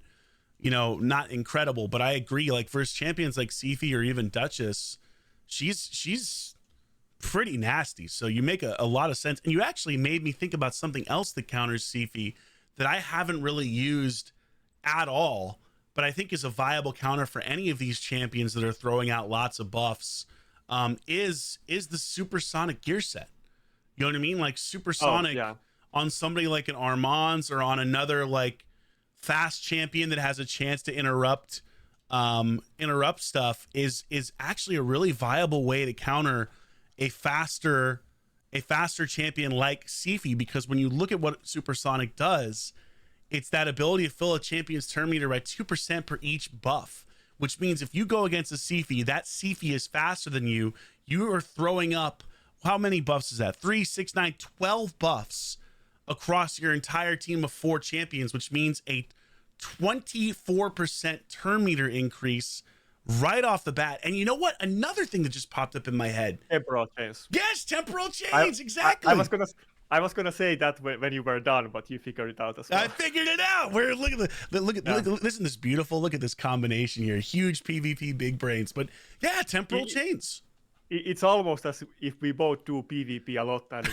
Not incredible, but I agree. Like versus champions like Siphi or even Duchess, she's pretty nasty. So you make a lot of sense. And you actually made me think about something else that counters Siphi that I haven't really used at all, but I think is a viable counter for any of these champions that are throwing out lots of buffs, is the supersonic gear set. You know what I mean? Like supersonic on somebody like an Armand's, or on another like fast champion that has a chance to interrupt stuff is actually a really viable way to counter a faster champion like Siphi, because when you look at what supersonic does, it's that ability to fill a champion's turn meter by 2% per each buff, which means if you go against a Siphi, that Siphi is faster than you are throwing up, how many buffs is that? 3, 6, 9, 12 buffs across your entire team of 4 champions, which means a 24% turn meter increase right off the bat. And you know what? Another thing that just popped up in my head.
Temporal chains.
Yes, temporal chains, exactly.
I was gonna say that when you were done, but you figured it out as well.
I figured it out. Look at listen to this beautiful. Look at this combination here. Huge PvP big brains, but yeah, temporal chains.
It's almost as if we both do PvP a lot, and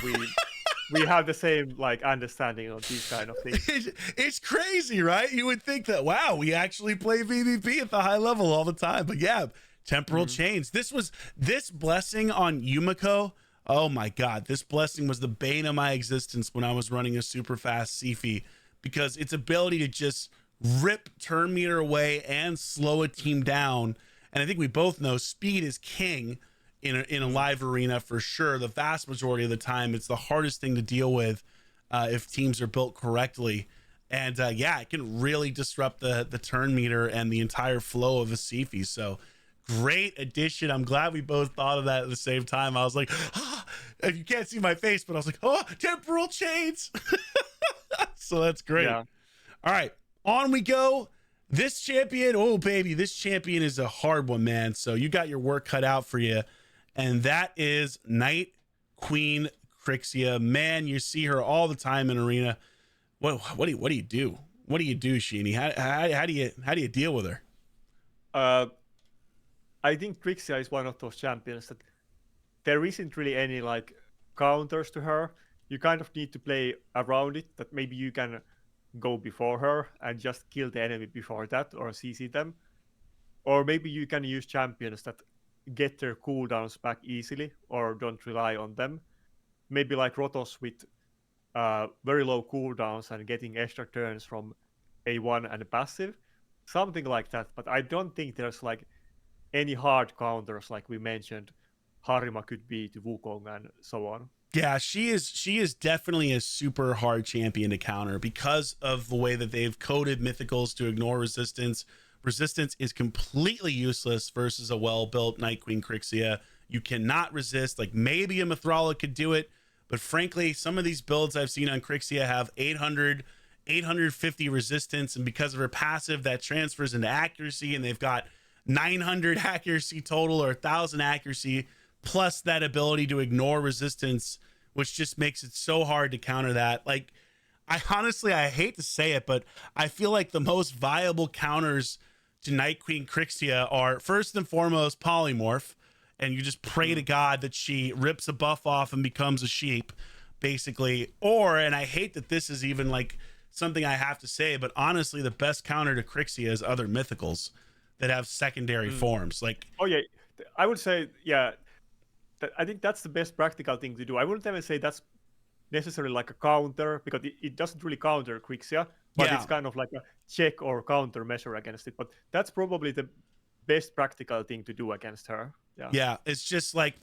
we have the same like understanding of these kind of things.
It's crazy, right? You would think that, wow, we actually play PvP at the high level all the time. But yeah, temporal chains. This blessing on Yumiko. Oh my God, this blessing was the bane of my existence when I was running a super fast Siphi, because its ability to just rip turn meter away and slow a team down. And I think we both know speed is king in a live arena for sure. The vast majority of the time, it's the hardest thing to deal with if teams are built correctly. And yeah, it can really disrupt the turn meter and the entire flow of a Siphi. So great addition. I'm glad we both thought of that at the same time. I was like, ah, you can't see my face, but I was like, oh, temporal chains. So that's great.
Yeah.
All right, on we go. This champion, oh baby, this champion is a hard one, man. So you got your work cut out for you. And that is Night Queen Krixia. Man, you see her all the time in arena. What do you do? What do you do, Sheeny? How do you deal with her?
I think Krixia is one of those champions that there isn't really any like counters to her. You kind of need to play around it, that maybe you can go before her and just kill the enemy before that or CC them. Or maybe you can use champions that get their cooldowns back easily or don't rely on them. Maybe like Rotos with very low cooldowns and getting extra turns from A1 and passive. Something like that. But I don't think there's like any hard counters like we mentioned Harima could be to Wukong and so on.
Yeah, she is definitely a super hard champion to counter because of the way that they've coded mythicals to ignore resistance. Resistance is completely useless versus a well-built Night Queen Krixia. You cannot resist. Like maybe a Mithrala could do it, but frankly, some of these builds I've seen on Krixia have 850 resistance, and because of her passive, that transfers into accuracy, and they've got 900 accuracy total or 1,000 accuracy, plus that ability to ignore resistance, which just makes it so hard to counter that. Like, I hate to say it, but I feel like the most viable counters to Night Queen Krixia are first and foremost polymorph, and you just pray to God that she rips a buff off and becomes a sheep, basically. Or, and I hate that this is even like something I have to say, but honestly, the best counter to Krixia is other mythicals that have secondary forms. Like,
oh yeah, I would say, yeah, I think that's the best practical thing to do. I wouldn't even say that's necessarily like a counter, because it doesn't really counter Krixia, but it's kind of like a check or counter measure against it. But that's probably the best practical thing to do against her.
Yeah, it's just like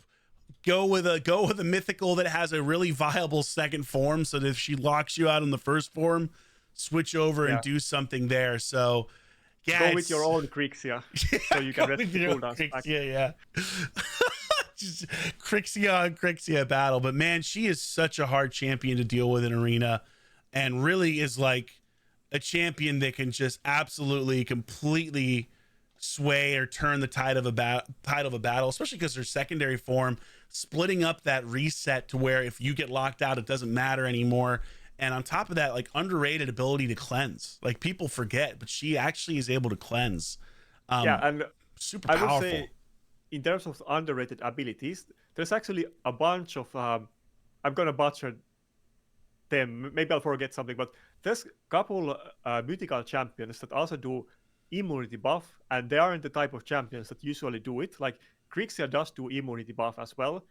go with a mythical that has a really viable second form, so that if she locks you out in the first form, switch over and do something there. So yeah,
go with your own Krixia, so you can rest the cooldowns back.
Yeah. Just Krixia on Krixia battle. But man, she is such a hard champion to deal with in arena, and really is like a champion that can just absolutely completely sway or turn the tide of a battle, especially because her secondary form splitting up that reset to where if you get locked out, it doesn't matter anymore. And on top of that, like underrated ability to cleanse. Like people forget, but she actually is able to cleanse.
And
super powerful.
I would say, in terms of underrated abilities, there's actually a bunch of I'm gonna butcher them. Maybe I'll forget something, but there's a couple mythical champions that also do immunity buff, and they aren't the type of champions that usually do it. Like Krixia does do immunity buff as well,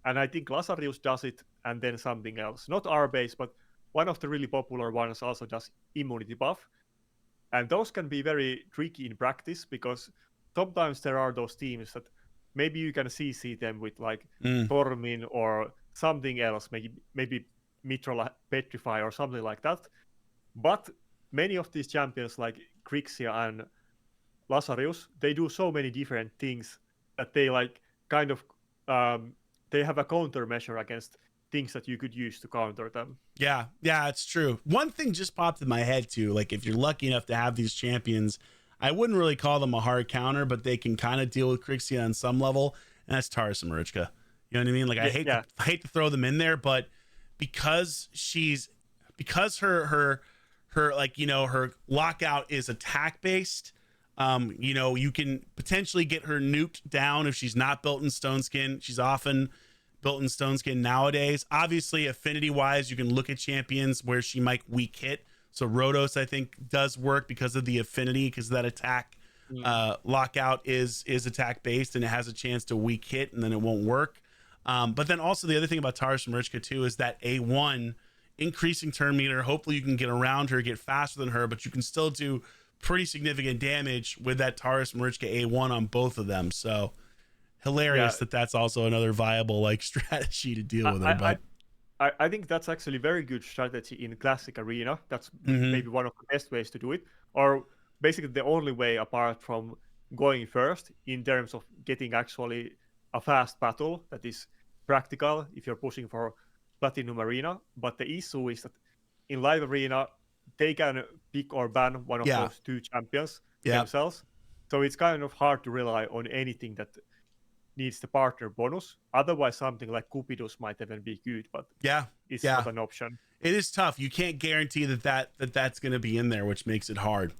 and I think Lazarius does it, and then something else. Not Arbais, but one of the really popular ones also does immunity buff. And those can be very tricky in practice, because sometimes there are those teams that maybe you can CC them with like Tormin or something else, maybe Mithril Petrify or something like that. But many of these champions like Krixia and Lazarius, they do so many different things that they like kind of they have a countermeasure against things that you could use to counter them.
Yeah, it's true. One thing just popped in my head too, like if you're lucky enough to have these champions, I wouldn't really call them a hard counter, but they can kind of deal with Krixia on some level, and that's Taurus and Marichka. You know what I mean? Like I hate to throw them in there, but because her like, you know, her lockout is attack based, you know, you can potentially get her nuked down if she's not built in Stone Skin. She's often built in Stone Skin nowadays. Obviously, affinity wise, you can look at champions where she might weak hit. So Rotos, I think, does work because of the affinity, because that attack lockout is attack based, and it has a chance to weak hit, and then it won't work. But then also the other thing about Taurus and Marichka too is that A1 increasing turn meter. Hopefully you can get around her, get faster than her, but you can still do pretty significant damage with that Taurus and Marichka A1 on both of them. So hilarious that's also another viable like strategy to deal with her. But
I think that's actually very good strategy in classic arena. That's maybe one of the best ways to do it, or basically the only way apart from going first in terms of getting actually a fast battle that is practical if you're pushing for Platinum Arena. But the issue is that in live arena, they can pick or ban one of
Yeah.
those two champions
Yeah.
themselves. So it's kind of hard to rely on anything that needs the partner bonus. Otherwise, something like Cupidus might even be good, but it's not an option.
It is tough. You can't guarantee that's going to be in there, which makes it hard.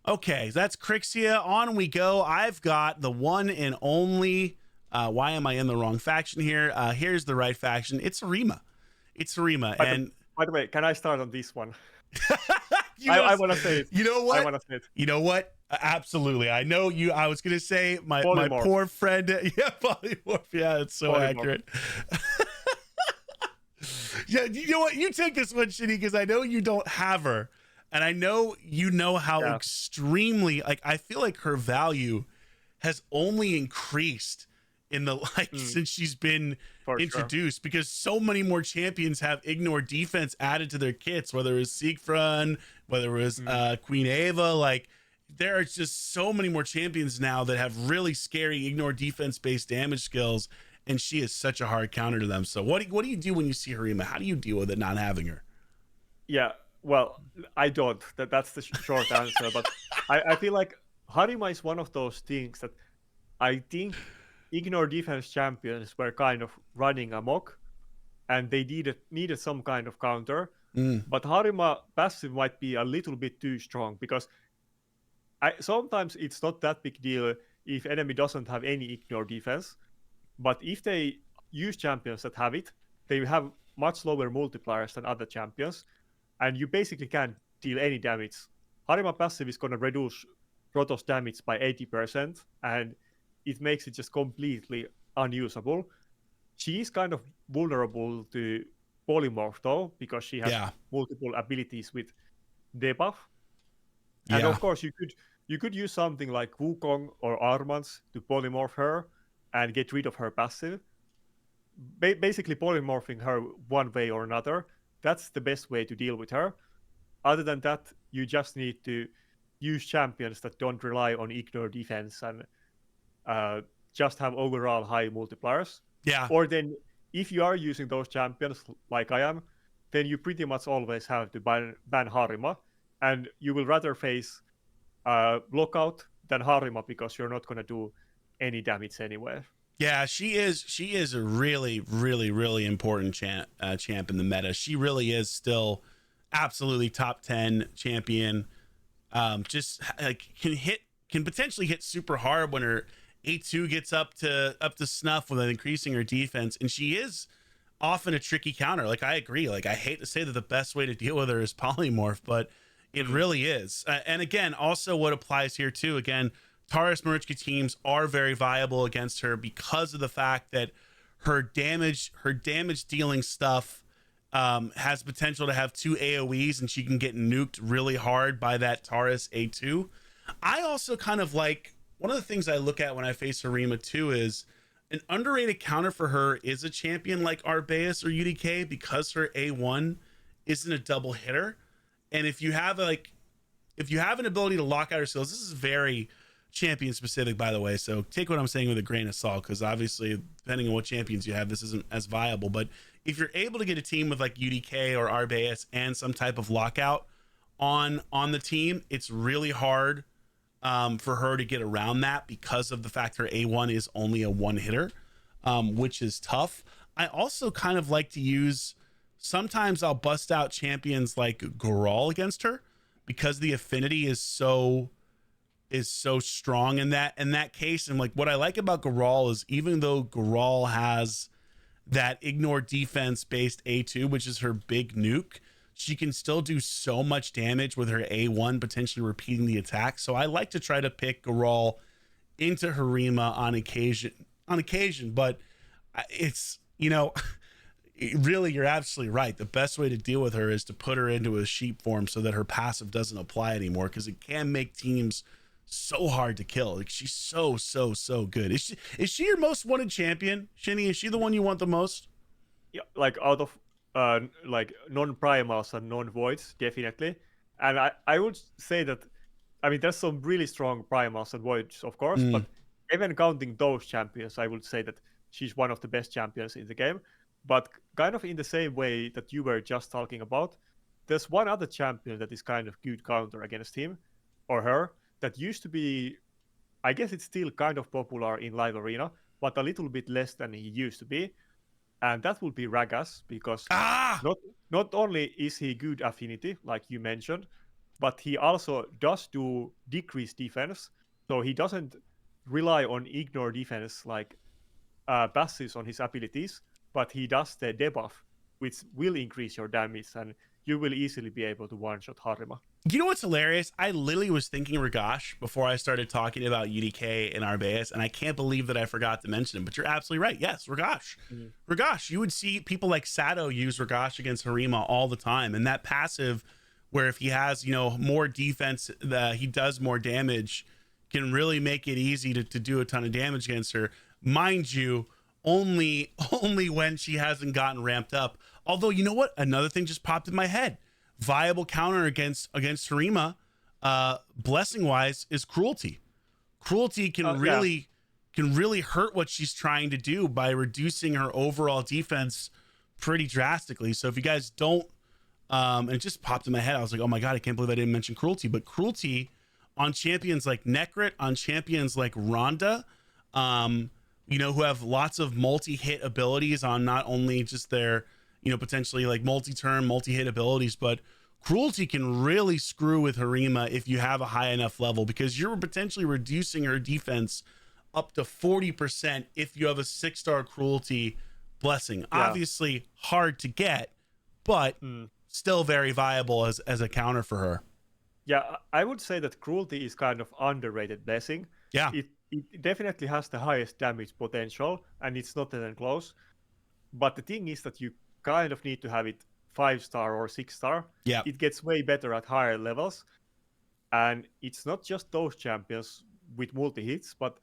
Okay, so that's Krixia. On we go. I've got the one and only. Why am I in the wrong faction here? Here's the right faction. It's Harima. It's Harima.
By the way, can I start on this one?
I
want to say it.
You know what?
I want to say it.
You know what? Absolutely. I know you. I was going to say my poor friend. Yeah, polymorph. Yeah, it's so accurate. Yeah, you know what? You take this one, Shitty, because I know you don't have her. And I know you know how extremely, like, I feel like her value has only increased in the, since she's been introduced, because so many more champions have ignore defense added to their kits, whether it was Siegfried, whether it was Queen Ava. Like, there are just so many more champions now that have really scary ignore defense based damage skills, and she is such a hard counter to them. So what do you do when you see Harima? How do you deal with it not having her?
Yeah, well, I don't. That's the short answer. But I feel like Harima is one of those things that I think ignore defense champions were kind of running amok, and they needed some kind of counter. But Harima passive might be a little bit too strong, because sometimes it's not that big deal if enemy doesn't have any ignore defense. But if they use champions that have it, they have much lower multipliers than other champions, and you basically can't deal any damage. Harima passive is going to reduce Protoss damage by 80%, and it makes it just completely unusable. She is kind of vulnerable to polymorph though, because she has multiple abilities with debuff. And of course, you could use something like Wukong or Armans to polymorph her and get rid of her passive. Basically polymorphing her one way or another. That's the best way to deal with her. Other than that, you just need to use champions that don't rely on ignore defense and just have overall high multipliers.
Yeah.
Or then, if you are using those champions like I am, then you pretty much always have to ban Harima, and you will rather face Lockout than Harima, because you're not going to do any damage anywhere.
Yeah, she is a really, really, really important champ in the meta. She really is still absolutely top 10 champion. Just like can potentially hit super hard when her A2 gets up to snuff with increasing her defense, and she is often a tricky counter. Like, I agree. Like, I hate to say that the best way to deal with her is polymorph, but it really is. And again, also what applies here too, again, Taurus Marichka teams are very viable against her because of the fact that her damage dealing stuff has potential to have 2 AoEs, and she can get nuked really hard by that Taurus A2. I also kind of like, one of the things I look at when I face Harima too is an underrated counter for her is a champion like Arbais or UDK, because her A1 isn't a double hitter. And if you have an ability to lock out her skills, this is very champion specific, by the way, so take what I'm saying with a grain of salt, because obviously depending on what champions you have, this isn't as viable. But if you're able to get a team with like UDK or Arbais and some type of lockout on the team, it's really hard for her to get around that, because of the fact her A1 is only a one hitter, which is tough. I also kind of like to use, sometimes I'll bust out champions like Goral against her, because the affinity is so strong in that case. And like, what I like about Goral is, even though Goral has that ignore defense based A2, which is her big nuke, she can still do so much damage with her A1 potentially repeating the attack. So I like to try to pick Goral into Harima on occasion, but it's, really, you're absolutely right. The best way to deal with her is to put her into a sheep form so that her passive doesn't apply anymore, because it can make teams so hard to kill. Like, she's so good. Is she your most wanted champion, Shinny? Is she the one you want the most?
Yeah, like out of like non-primals and non-voids, definitely. And I would say that, I mean, there's some really strong primals and voids, of course,
Mm.
but even counting those champions, I would say that she's one of the best champions in the game. But kind of in the same way that you were just talking about, there's one other champion that is kind of good counter against him or her that used to be, I guess it's still kind of popular in live arena, but a little bit less than he used to be, and that would be Ragas, because
Ah,
not only is he good affinity, like you mentioned, but he also does do decrease defense, so he doesn't rely on ignore defense like passives on his abilities, but he does the debuff, which will increase your damage, and you will easily be able to one-shot Harima.
you know what's hilarious? I literally was thinking Ragash before I started talking about UDK and Arbais, and I can't believe that I forgot to mention him. But you're absolutely right. Yes, Ragash. Ragash. You would see people like Sato use Ragash against Harima all the time, and that passive, where if he has more defense, he does more damage, can really make it easy to do a ton of damage against her. Mind you, only when she hasn't gotten ramped up. Although, you know what? Another thing just popped in my head. Viable counter against Harima, blessing wise, is cruelty. Cruelty can really hurt what she's trying to do by reducing her overall defense pretty drastically. So if you guys don't, and it just popped in my head, I was like, oh my god, I can't believe I didn't mention cruelty. But cruelty on champions like Necrit, on champions like Ronda, who have lots of multi-hit abilities on not only just their potentially like multi-turn, multi-hit abilities, but cruelty can really screw with Harima if you have a high enough level, because you're potentially reducing her defense up to 40% if you have a 6-star cruelty blessing. Yeah. Obviously hard to get, but still very viable as a counter for her.
Yeah, I would say that cruelty is kind of underrated blessing.
Yeah.
It definitely has the highest damage potential, and it's not even close. But the thing is that you kind of need to have it 5-star or 6-star.
Yeah.
It gets way better at higher levels. And it's not just those champions with multi-hits, but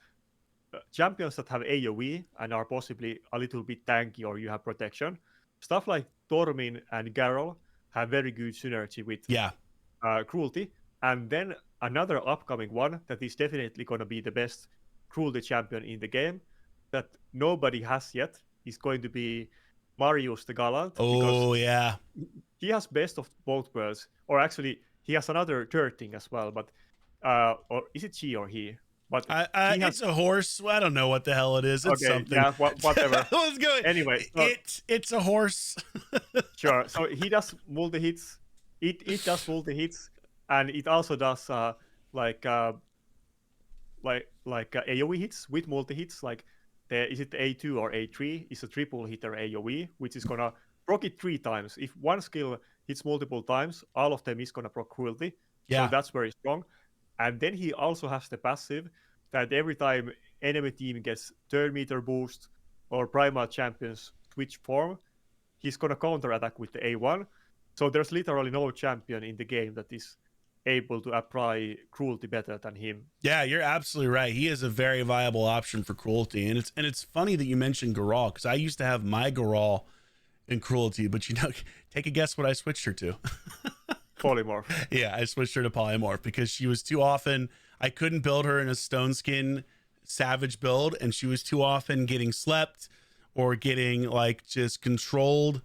champions that have AoE and are possibly a little bit tanky or you have protection. Stuff like Tormin and Garrel have very good synergy with cruelty. And then another upcoming one that is definitely going to be the best cruelty champion in the game that nobody has yet is going to be Marius the Gallant.
Oh, yeah.
He has best of both worlds. Or actually, he has another third thing as well. But or is it she or he? But
it's a horse. I don't know what the hell it is. It's something.
Yeah, whatever.
Let's go.
Anyway,
it's a horse.
Sure. So he does multi hits. It does multi hits, and it also does like AoE hits with multi hits. Like is it A2 or A3? Is a triple hitter AoE, which is gonna proc it 3 times. If one skill hits multiple times, all of them is gonna proc cruelty. Yeah. So that's very strong. And then he also has the passive that every time enemy team gets turn meter boost or primal champions switch form, he's gonna counter attack with the A1. So there's literally no champion in the game that is able to apply cruelty better than him.
Yeah, you're absolutely right. He is a very viable option for cruelty, and it's funny that you mentioned Garral, because I used to have my Garral in cruelty, but take a guess what I switched her to.
Polymorph.
Yeah, I switched her to polymorph because she was too often. I couldn't build her in a stone skin savage build, and she was too often getting slept or getting like just controlled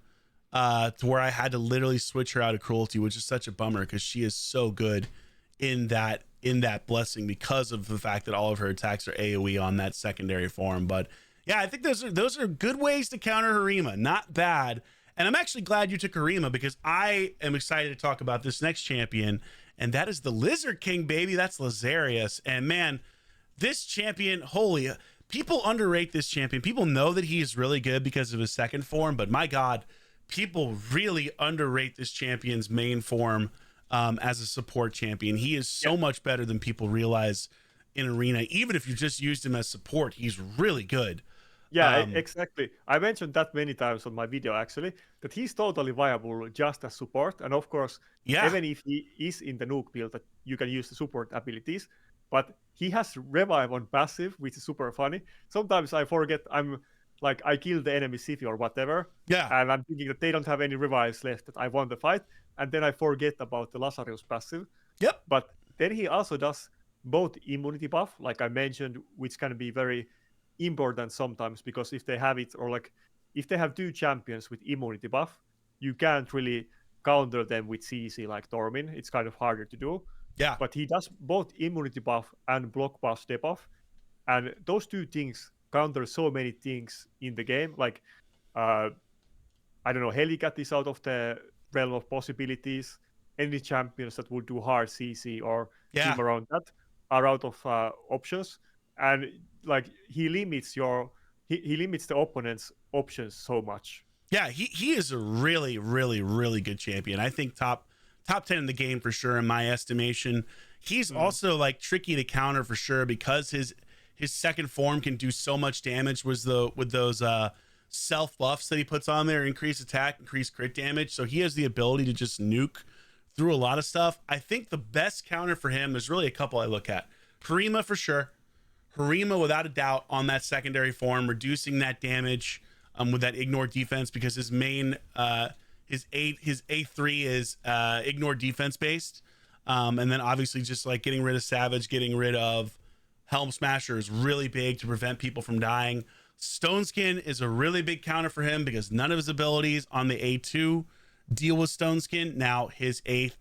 to where I had to literally switch her out of cruelty, which is such a bummer because she is so good in that blessing because of the fact that all of her attacks are AoE on that secondary form. But yeah, I think those are good ways to counter Harima. Not bad. And I'm actually glad you took Harima because I am excited to talk about this next champion, and that is the Lizard King, baby. That's Lazarius. And man, this champion, people underrate this champion. People know that he is really good because of his second form, but my God, people really underrate this champion's main form as a support champion. He is so much better than people realize in arena. Even if you just used him as support, he's really good.
Yeah, exactly. I mentioned that many times on my video, actually, that he's totally viable just as support. And of course, even if he is in the nuke build, that you can use the support abilities, but he has revive on passive, which is super funny. Sometimes I forget I'm like I killed the enemy Siphi or whatever,
Yeah.
and I'm thinking that they don't have any revives left, that I won the fight, and then I forget about the Lazarius passive.
Yep.
But then he also does both immunity buff, like I mentioned, which can be very important sometimes, because if they have it, or like if they have two champions with immunity buff, you can't really counter them with CC like Tormin. It's kind of harder to do.
Yeah.
But he does both immunity buff and block buff debuff, and those two things counter so many things in the game. Like I don't know, Helicat is out of the realm of possibilities. Any champions that would do hard CC or team around that are out of options, and like he limits he limits the opponent's options so much.
Yeah, he is a really, really, really good champion. I think top 10 in the game for sure, in my estimation. He's also like tricky to counter for sure, because his second form can do so much damage with those self buffs that he puts on there, increase attack, increase crit damage. So he has the ability to just nuke through a lot of stuff. I think the best counter for him, there's really a couple I look at. Harima for sure. Harima without a doubt on that secondary form, reducing that damage with that ignore defense, because his main his A3 is ignore defense based. And then obviously just like getting rid of Savage, getting rid of Helm Smasher is really big to prevent people from dying. Stone Skin is a really big counter for him, because none of his abilities on the A2 deal with Stone Skin. Now his his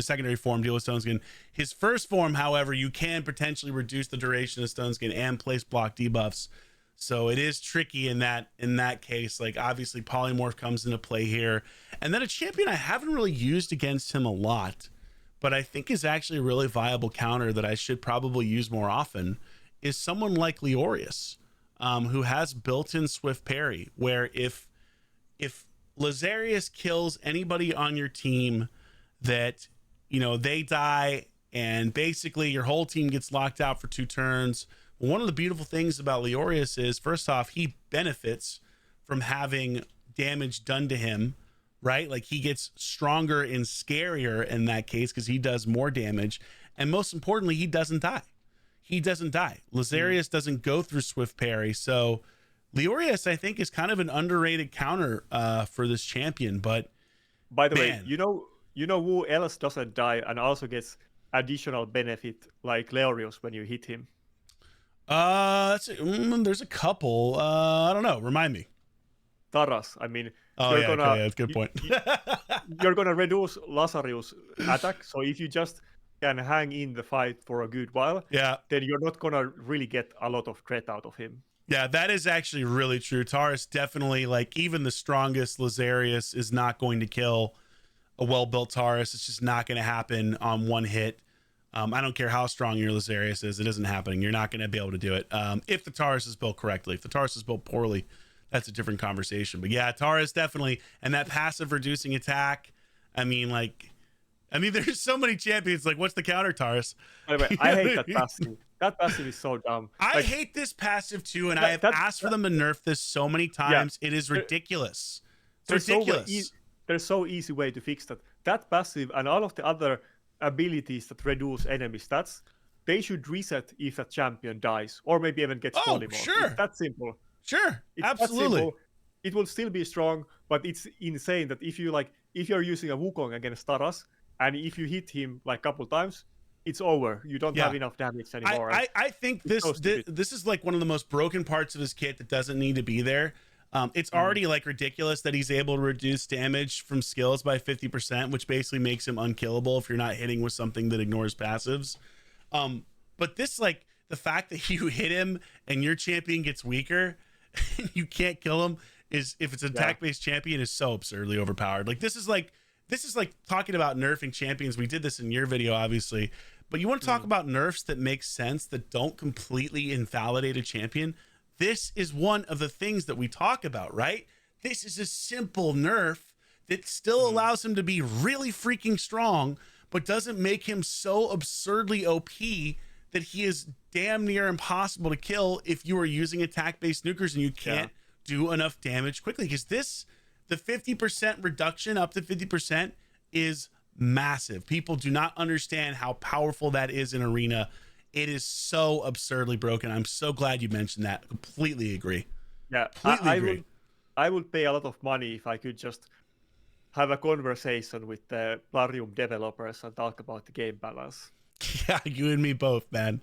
secondary form deal with Stone Skin. His first form, however, you can potentially reduce the duration of Stone Skin and place block debuffs. So it is tricky in that case. Like obviously Polymorph comes into play here. And then a champion I haven't really used against him a lot, but I think is actually a really viable counter that I should probably use more often, is someone like Leorius, who has built-in swift parry, where if Lazarius kills anybody on your team that, you know, they die and basically your whole team gets locked out for 2 turns. One of the beautiful things about Leorius is, first off, he benefits from having damage done to him, right? Like he gets stronger and scarier in that case because he does more damage. And most importantly, he doesn't die. Lazarius doesn't go through swift parry. So Leorius, I think, is kind of an underrated counter for this champion. But
by the way, you know who else doesn't die and also gets additional benefit like Leorius when you hit him?
There's a couple. I don't know. Remind me.
Taurus. I mean,
that's a good point.
You're gonna reduce Lazarius' attack, so if you just can hang in the fight for a good while, then you're not gonna really get a lot of threat out of him.
Yeah, that is actually really true. Taurus definitely, like, even the strongest Lazarius is not going to kill a well-built Taurus. It's just not going to happen on one hit. I don't care how strong your Lazarius is. It isn't happening. You're not going to be able to do it. If the Taurus is built correctly. If the Taurus is built poorly, that's a different conversation. But yeah, Taurus definitely. And that passive reducing attack. I mean, there's so many champions. Like, what's the counter, Taurus?
By the way, I hate that passive. That passive is so dumb.
I hate this passive too, and I have asked for them to nerf this so many times. Yeah. It is ridiculous. It's ridiculous.
There's so easy way to fix that. That passive and all of the other abilities that reduce enemy stats, they should reset if a champion dies, or maybe even gets polymorph.
Sure.
It's that simple.
Sure. Absolutely.
Simple. It will still be strong, but it's insane that if you're using a Wukong against Taurus, and if you hit him like a couple times, it's over. You don't have enough damage anymore.
I think this is like one of the most broken parts of his kit that doesn't need to be there. It's already like ridiculous that he's able to reduce damage from skills by 50%, which basically makes him unkillable if you're not hitting with something that ignores passives. But this, like, the fact that you hit him and your champion gets weaker and you can't kill him is, if it's an attack-based champion, is so absurdly overpowered. Like, this is like talking about nerfing champions. We did this in your video, obviously. But you want to talk about nerfs that make sense, that don't completely invalidate a champion? This is one of the things that we talk about, right? This is a simple nerf that still allows him to be really freaking strong, but doesn't make him so absurdly OP that he is damn near impossible to kill if you are using attack-based nukers and you can't do enough damage quickly. Because the 50% reduction up to 50% is massive. People do not understand how powerful that is in Arena. it is so absurdly broken. I'm so glad you mentioned that. Completely agree.
Yeah,
Completely
I
agree.
would I would pay a lot of money if I could just have a conversation with the Plarium developers and talk about the game balance.
Yeah, you and me both, man.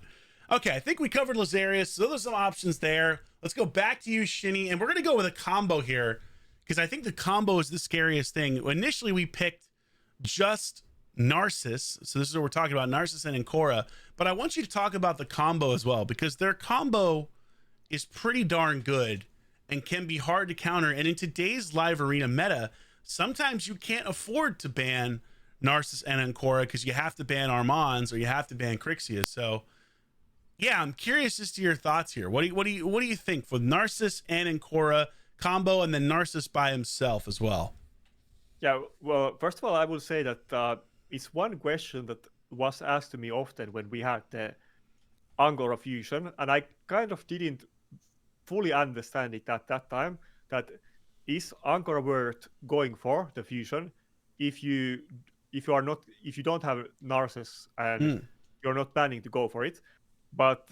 Okay, I think we covered Lazarius. So there's some options there. Let's go back to you, Shinny, and we're gonna go with a combo here because I think the combo is the scariest thing. Initially, we picked just Narsus, so this is what we're talking about, Narsus and Anora. But I want you to talk about the combo as well because their combo is pretty darn good and can be hard to counter. And in today's live arena meta, sometimes you can't afford to ban Narsus and Anora because you have to ban Armands or you have to ban Krixia. So yeah, I'm curious as to your thoughts here. What do you think for Narsus and Anora combo, and then Narsus by himself as well?
Yeah, well, first of all, I will say that it's one question that was asked to me often when we had the Angora fusion, and I kind of didn't fully understand it at that time. That is Angora worth going for the fusion if you if you don't have Narsus and you're not planning to go for it. But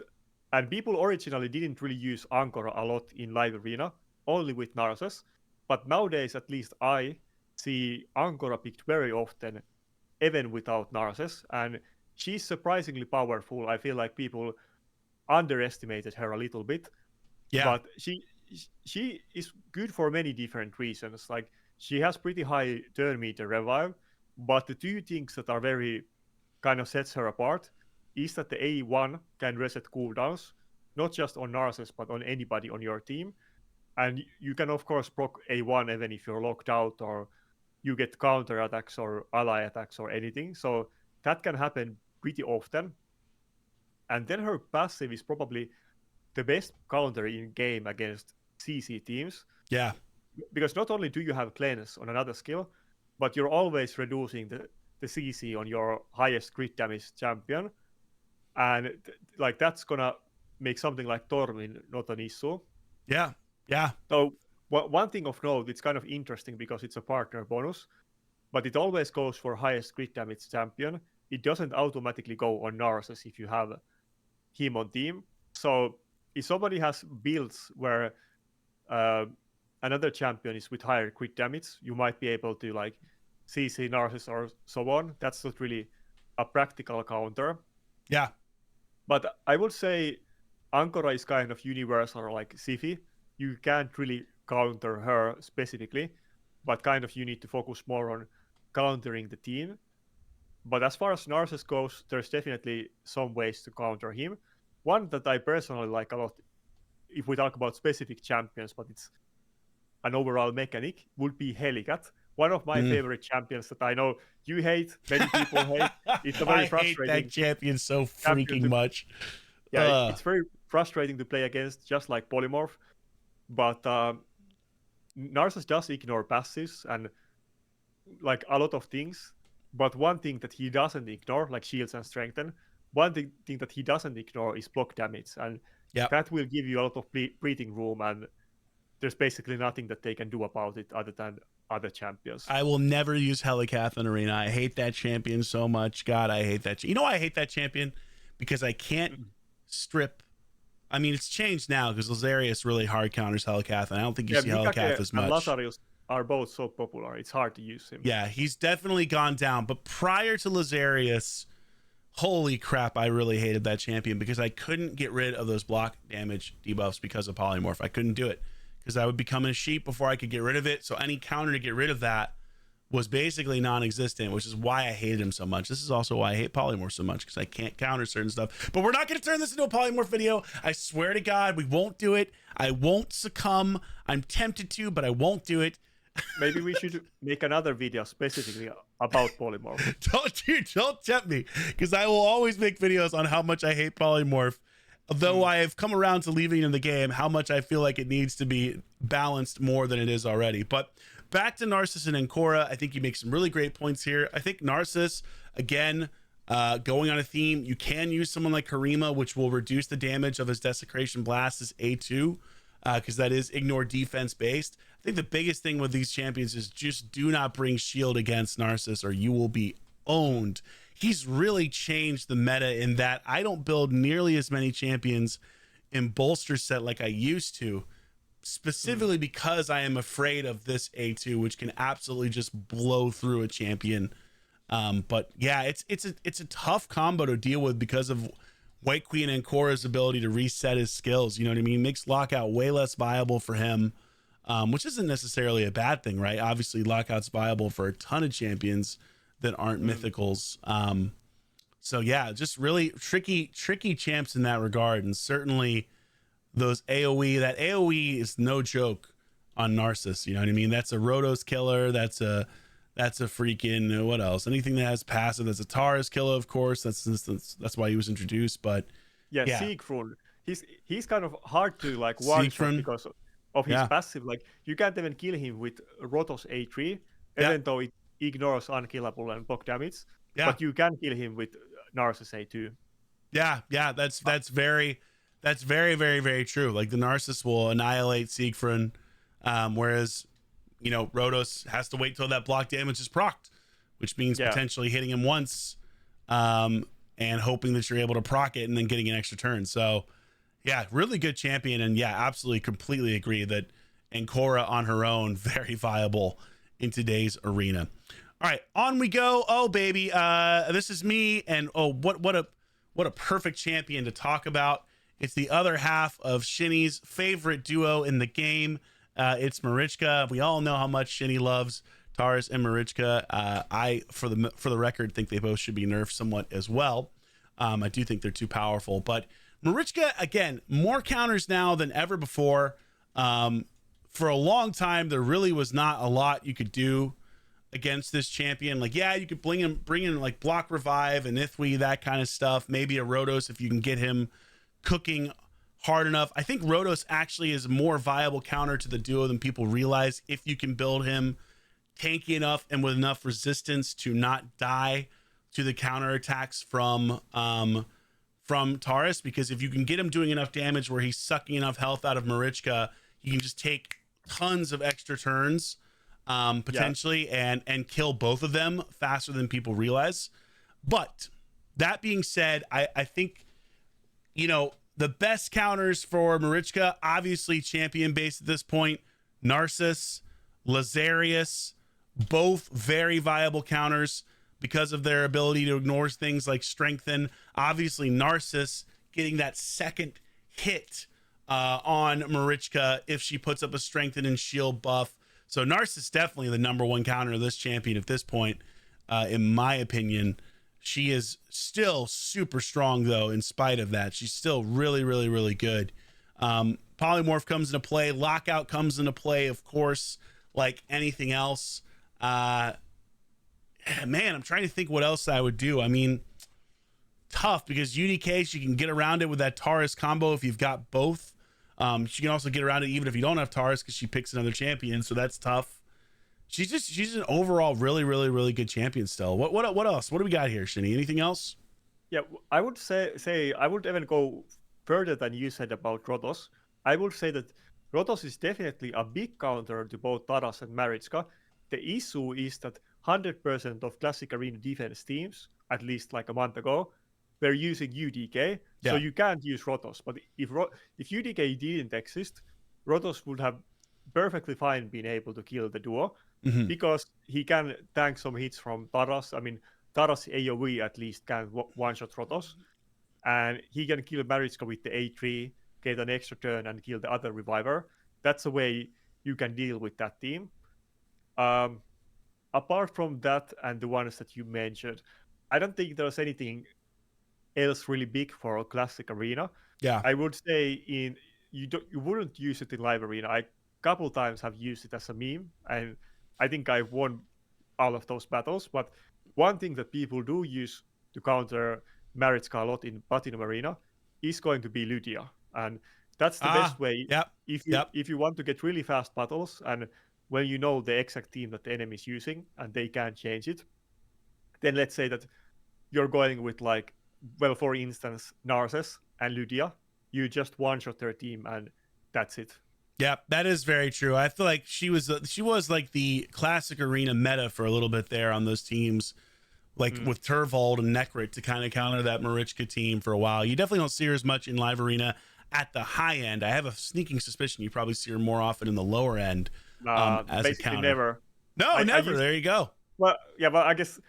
and people originally didn't really use Angora a lot in live arena, only with Narsus. But nowadays, at least I see Angora picked very often, even without Narsus, and she's surprisingly powerful. I feel like people underestimated her a little bit,
Yeah,
but she is good for many different reasons. Like she has pretty high turn meter revive, but the two things that are very kind of sets her apart is that the A1 can reset cooldowns, not just on Narsus, but on anybody on your team. And you can, of course, proc A1 even if you're locked out or you get counter attacks or ally attacks or anything. So that can happen pretty often. And then her passive is probably the best counter in game against CC teams.
yeah,
Because not only do you have cleanse on another skill, but you're always reducing the CC on your highest crit damage champion. And like that's gonna make something like Tormin not an issue.
yeah, yeah.
So one thing of note, it's kind of interesting because it's a partner bonus, but it always goes for highest crit damage champion. It doesn't automatically go on Narsus if you have him on team. So if somebody has builds where uh, another champion is with higher crit damage, you might be able to like CC Narsus or so on. That's not really a practical counter.
Yeah.
But I would say Anora is kind of universal like Siphi. You can't really counter her specifically, but kind of you need to focus more on countering the team. But as far as Narsus goes, there's definitely some ways to counter him. One that I personally like a lot, if we talk about specific champions, but it's an overall mechanic, would be Helicat. One of my favorite champions that I know you hate, many people hate. It's a very frustrating.
I hate that champion so freaking much.
Yeah, it's very frustrating to play against, just like Polymorph. But Narsus does ignore passives and like a lot of things. But one thing that he doesn't ignore, like shields and strengthen, one thing that he doesn't ignore is block damage, and that will give you a lot of breathing room. And there's basically nothing that they can do about it other than other champions.
I will never use Helicath in Arena. I hate that champion so much. God, I hate that. You know why I hate that champion? Because I can't strip. I mean, it's changed now because Lazarius really hard counters Helicath, and I don't think you see Helicath as much.
And Lazarius are both so popular. It's hard to use him.
Yeah, he's definitely gone down. But prior to Lazarius, holy crap, I really hated that champion because I couldn't get rid of those block damage debuffs because of Polymorph. I couldn't do it because I would become a sheep before I could get rid of it. So any counter to get rid of that was basically non-existent, which is why I hated him so much. This is also why I hate Polymorph so much, because I can't counter certain stuff. But we're not going to turn this into a Polymorph video. I swear to God, we won't do it. I won't succumb. I'm tempted to, but I won't do it.
Maybe we should make another video specifically about Polymorph.
Don't tempt me, because I will always make videos on how much I hate Polymorph. Though I have come around to leaving in the game, how much I feel like it needs to be balanced more than it is already. But back to Narsus and Anora, I think you make some really great points here. I think Narsus, again, going on a theme, you can use someone like Harima, which will reduce the damage of his Desecration Blast as A2, because that is ignore defense based. I think the biggest thing with these champions is just do not bring shield against Narsus or you will be owned. he's really changed the meta in that I don't build nearly as many champions in bolster set like I used to, specifically because I am afraid of this A2, which can absolutely just blow through a champion. But yeah, it's a tough combo to deal with because of White Queen and Korra's ability to reset his skills. You know what I mean? Makes lockout way less viable for him, which isn't necessarily a bad thing, right? Obviously, lockout's viable for a ton of champions that aren't mythicals. So yeah, just really tricky champs in that regard, and certainly those AoE. That AoE is no joke on Narsus. You know what I mean? That's a Rotos killer. That's a freaking what else? Anything that has passive. That's a Taurus killer, of course. That's why he was introduced. But
yeah. Siegfried, he's kind of hard to like one shot because of his passive. Like you can't even kill him with Rotos A3, even though it ignores unkillable and block damage. But you can kill him with Narsus A2. Yeah,
that's very very true. Like the Narsus will annihilate Siegfried, whereas Rotos has to wait till that block damage is procced, which means potentially hitting him once, and hoping that you're able to proc it and then getting an extra turn. So yeah, really good champion, and yeah, absolutely completely agree that Korra on her own very viable in today's arena. All right, on we go. Oh baby, this is me, and what a perfect champion to talk about. It's the other half of Shinny's favorite duo in the game. It's Marichka. We all know how much Shinny loves Taurus and Marichka. I, for the record, think they both should be nerfed somewhat as well. I do think they're too powerful, but Marichka, again, more counters now than ever before. For a long time, there really was not a lot you could do against this champion. Like, yeah, you could bring in like block revive and Ithwi, that kind of stuff. Maybe a Rotos if you can get him cooking hard enough. I think Rotos actually is a more viable counter to the duo than people realize if you can build him tanky enough and with enough resistance to not die to the counter attacks from Taurus, because if you can get him doing enough damage where he's sucking enough health out of Marichka, you can just take tons of extra turns potentially and kill both of them faster than people realize. But that being said, I think the best counters for Marichka, obviously champion based at this point, Narsus, Lazarius, both very viable counters because of their ability to ignore things like strengthen. Obviously Narsus getting that second hit on Marichka if she puts up a strengthen and shield buff. So Narsus definitely the number one counter of this champion at this point, in my opinion. She is still super strong, though, in spite of that. She's still really, really, really good. Polymorph comes into play. Lockout comes into play, of course, like anything else. Man, I'm trying to think what else I would do. I mean, tough, because UDK, she can get around it with that Taurus combo if you've got both. She can also get around it even if you don't have Taurus because she picks another champion, so that's tough. She's an overall really, really, really good champion still. What else? What do we got here, Shinny? Anything else?
Yeah, I would say I would even go further than you said about Rotos. I would say that Rotos is definitely a big counter to both Taurus and Marichka. The issue is that 100% of Classic Arena defense teams, at least like a month ago, were using UDK, so you can't use Rotos. But if UDK didn't exist, Rotos would have perfectly fine been able to kill the duo. Because he can tank some hits from Taurus. I mean, Taurus AoE at least can one-shot Rotos. And he can kill Marichka with the A3, get an extra turn, and kill the other Reviver. That's a way you can deal with that team. Apart from that and the ones that you mentioned, I don't think there's anything else really big for a Classic Arena.
Yeah.
I would say you wouldn't use it in Live Arena. I couple times have used it as a meme, and I think I've won all of those battles. But one thing that people do use to counter Marichka a lot in Platinum Arena is going to be Lydia, and that's the best way. If you want to get really fast battles, and when you know the exact team that the enemy is using and they can't change it, then let's say that you're going with for instance, Narsus and Lydia, you just one-shot their team and that's it.
Yeah, that is very true. I feel like she was like the Classic Arena meta for a little bit there on those teams like with Turvold and Necrit to kind of counter that Marichka team for a while. You definitely don't see her as much in live arena at the high end. I have a sneaking suspicion you probably see her more often in the lower end as a counter.
Never.
No, never. There you go.
Well, yeah, but I guess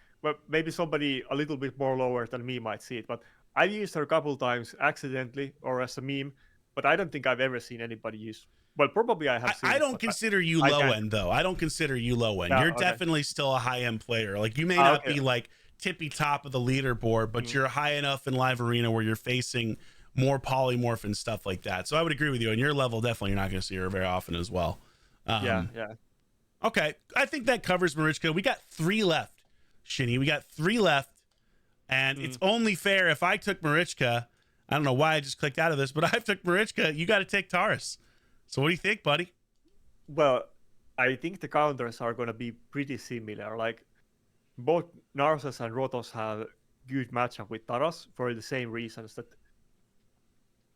maybe somebody a little bit more lower than me might see it. But I've used her a couple times accidentally or as a meme, but I don't think I've ever seen anybody use. Well, probably I have seen.
I don't consider you low end though. I don't consider you low end. You're definitely still a high end player. Like you may not be like tippy top of the leaderboard, but you're high enough in live arena where you're facing more polymorph and stuff like that. So I would agree with you. On your level, definitely you're not going to see her very often as well.
Yeah.
Okay, I think that covers Marichka. We got 3 left, Shinny. We got 3 left, and it's only fair if I took Marichka. I don't know why I just clicked out of this, but I took Marichka. You got to take Taurus. So what do you think, buddy?
Well, I think the counters are going to be pretty similar. Like both Narsus and Rotos have good matchup with Taurus for the same reasons that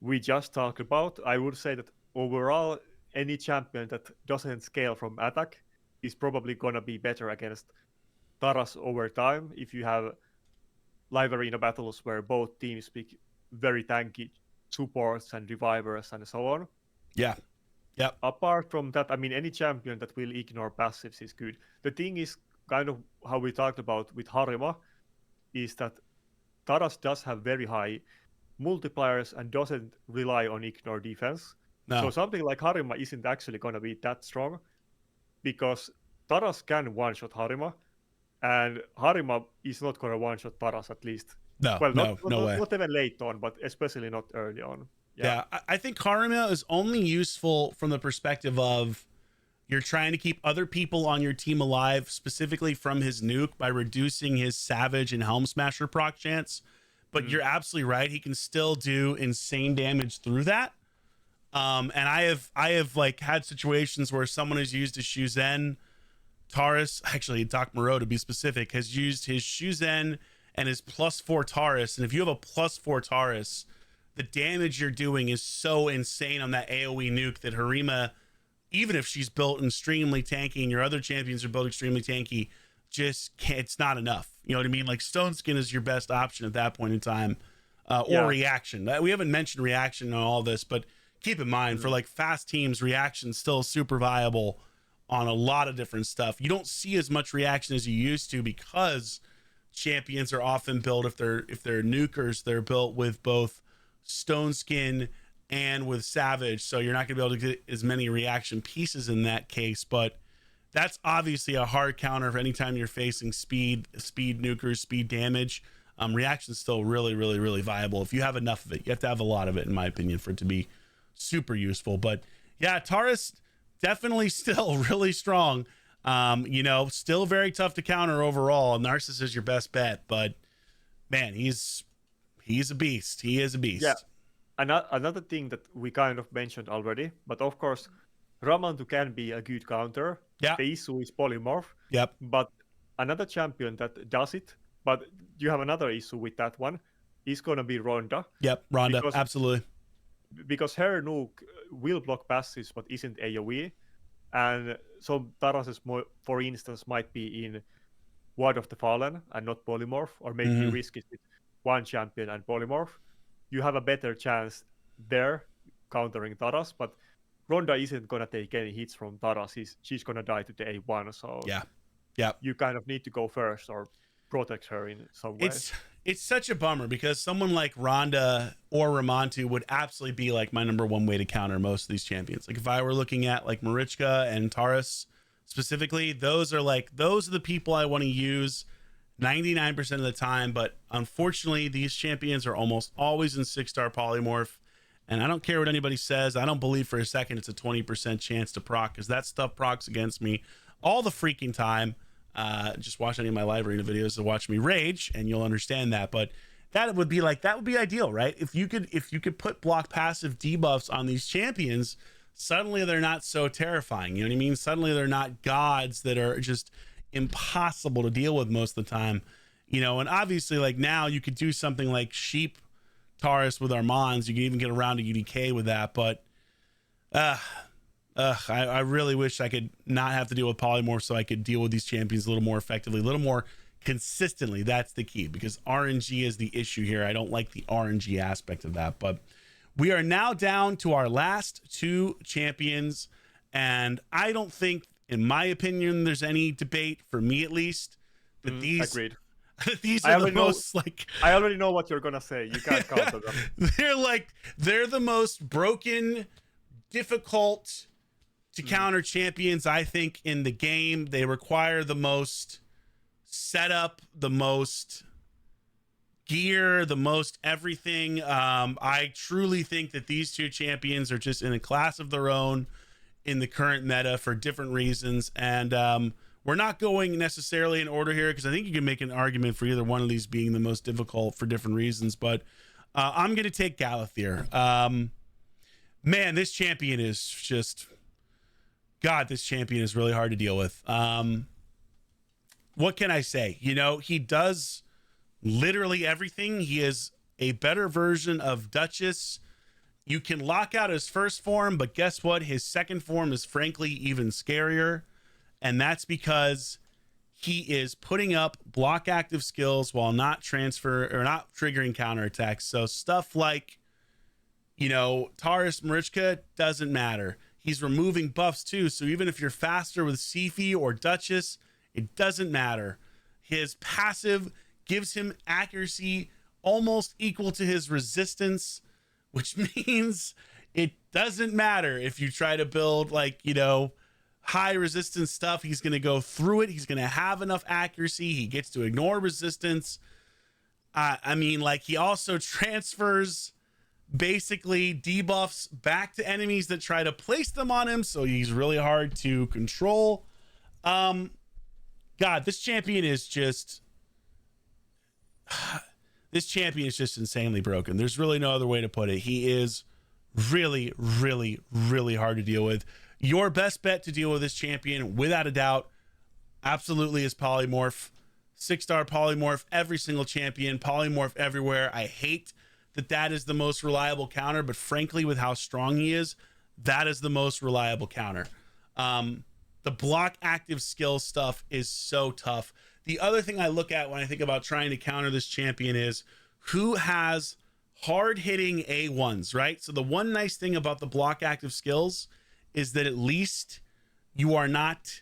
we just talked about. I would say that overall, any champion that doesn't scale from attack is probably going to be better against Taurus over time if you have live arena battles where both teams pick very tanky supports and revivers and so on.
Yeah. Yep.
Apart from that, I mean, any champion that will ignore passives is good. The thing is kind of how we talked about with Harima is that Taurus does have very high multipliers and doesn't rely on ignore defense.
No.
So something like Harima isn't actually going to be that strong because Taurus can one-shot Harima, and Harima is not going to one-shot Taurus at least.
No,
well,
no way.
Not even late on, but especially not early on.
Yeah, I think Harima is only useful from the perspective of you're trying to keep other people on your team alive, specifically from his nuke by reducing his Savage and Helm Smasher proc chance. But you're absolutely right. He can still do insane damage through that. And I have like had situations where someone has used his Shuzen, Taurus, actually Doc Moreau to be specific, has used his Shuzen and his +4 Taurus. And if you have a +4 Taurus, the damage you're doing is so insane on that AoE nuke that Harima, even if she's built extremely tanky and your other champions are built extremely tanky, just can't, it's not enough. You know what I mean? Like Stone Skin is your best option at that point in time, or reaction. We haven't mentioned reaction on all this, but keep in mind for like fast teams, reaction's still super viable on a lot of different stuff. You don't see as much reaction as you used to because champions are often built, if they're nukers, they're built with both Stone Skin and with Savage, so you're not going to be able to get as many reaction pieces in that case. But that's obviously a hard counter for anytime you're facing speed nukers, speed damage. Reaction is still really, really, really viable if you have enough of it. You have to have a lot of it, in my opinion, for it to be super useful. But yeah, Taurus definitely still really strong. Still very tough to counter overall. Narsus is your best bet, but man, he's a beast. He is a beast.
Yeah. Another thing that we kind of mentioned already, but of course, Ramantu can be a good counter.
Yeah.
The issue is polymorph.
Yep.
But another champion that does it, but you have another issue with that one, is going to be Ronda.
Yep, Ronda, absolutely.
Because her nuke will block passives, but isn't AoE. And so Taurus, for instance, might be in Ward of the Fallen and not polymorph, or maybe you risk it with one champion and polymorph. You have a better chance there countering Taurus, but Ronda isn't going to take any hits from Taurus. She's going to die to the A1, so
yeah,
you kind of need to go first or protect her in some way.
It's such a bummer because someone like Ronda or Ramantu would absolutely be like my number one way to counter most of these champions. Like if I were looking at like Marichka and Taurus specifically, those are the people I want to use 99% of the time. But unfortunately, these champions are almost always in 6-star polymorph. And I don't care what anybody says. I don't believe for a second it's a 20% chance to proc, because that stuff procs against me all the freaking time. Just watch any of my live arena videos to watch me rage, and you'll understand that. But that would be ideal, right? If you could put block passive debuffs on these champions, suddenly they're not so terrifying. You know what I mean? Suddenly they're not gods that are just impossible to deal with most of the time. And obviously, like now you could do something like Sheep Taurus with Armands. You can even get around to UDK with that, but I really wish I could not have to deal with polymorph so I could deal with these champions a little more effectively, a little more consistently. That's the key, because RNG is the issue here. I don't like the RNG aspect of that. But we are now down to our last two champions, and I don't think, in my opinion, there's any debate, for me at least, that
Agreed.
these are the most
I already know what you're gonna say. You can't counter them.
They're the most broken, difficult to counter champions, I think, in the game. They require the most setup, the most gear, the most everything. I truly think that these two champions are just in a class of their own in the current meta for different reasons. And we're not going necessarily in order here, because I think you can make an argument for either one of these being the most difficult for different reasons. But I'm going to take Galathir. Man, this champion is just... God, this champion is really hard to deal with. What can I say? You know, he does literally everything. He is a better version of Duchess. You can lock out his first form, but guess what? His second form is frankly even scarier. And that's because he is putting up block active skills while not triggering counterattacks. So stuff like, you know, Taurus, Marichka doesn't matter. He's removing buffs too. So even if you're faster with Siphi or Duchess, it doesn't matter. His passive gives him accuracy almost equal to his resistance, which means it doesn't matter if you try to build, like, you know, high resistance stuff. He's going to go through it. He's going to have enough accuracy. He gets to ignore resistance. I mean, like, he also transfers basically debuffs back to enemies that try to place them on him, so he's really hard to control. God, this champion is just insanely broken. There's really no other way to put it. He is really, really, really hard to deal with. Your best bet to deal with this champion, without a doubt, absolutely is Polymorph. 6-star Polymorph, every single champion, Polymorph everywhere. I hate that is the most reliable counter, but frankly, with how strong he is, that is the most reliable counter. The block active skill stuff is so tough. The other thing I look at when I think about trying to counter this champion is who has hard-hitting A1s, right? So the one nice thing about the block active skills is that at least you are not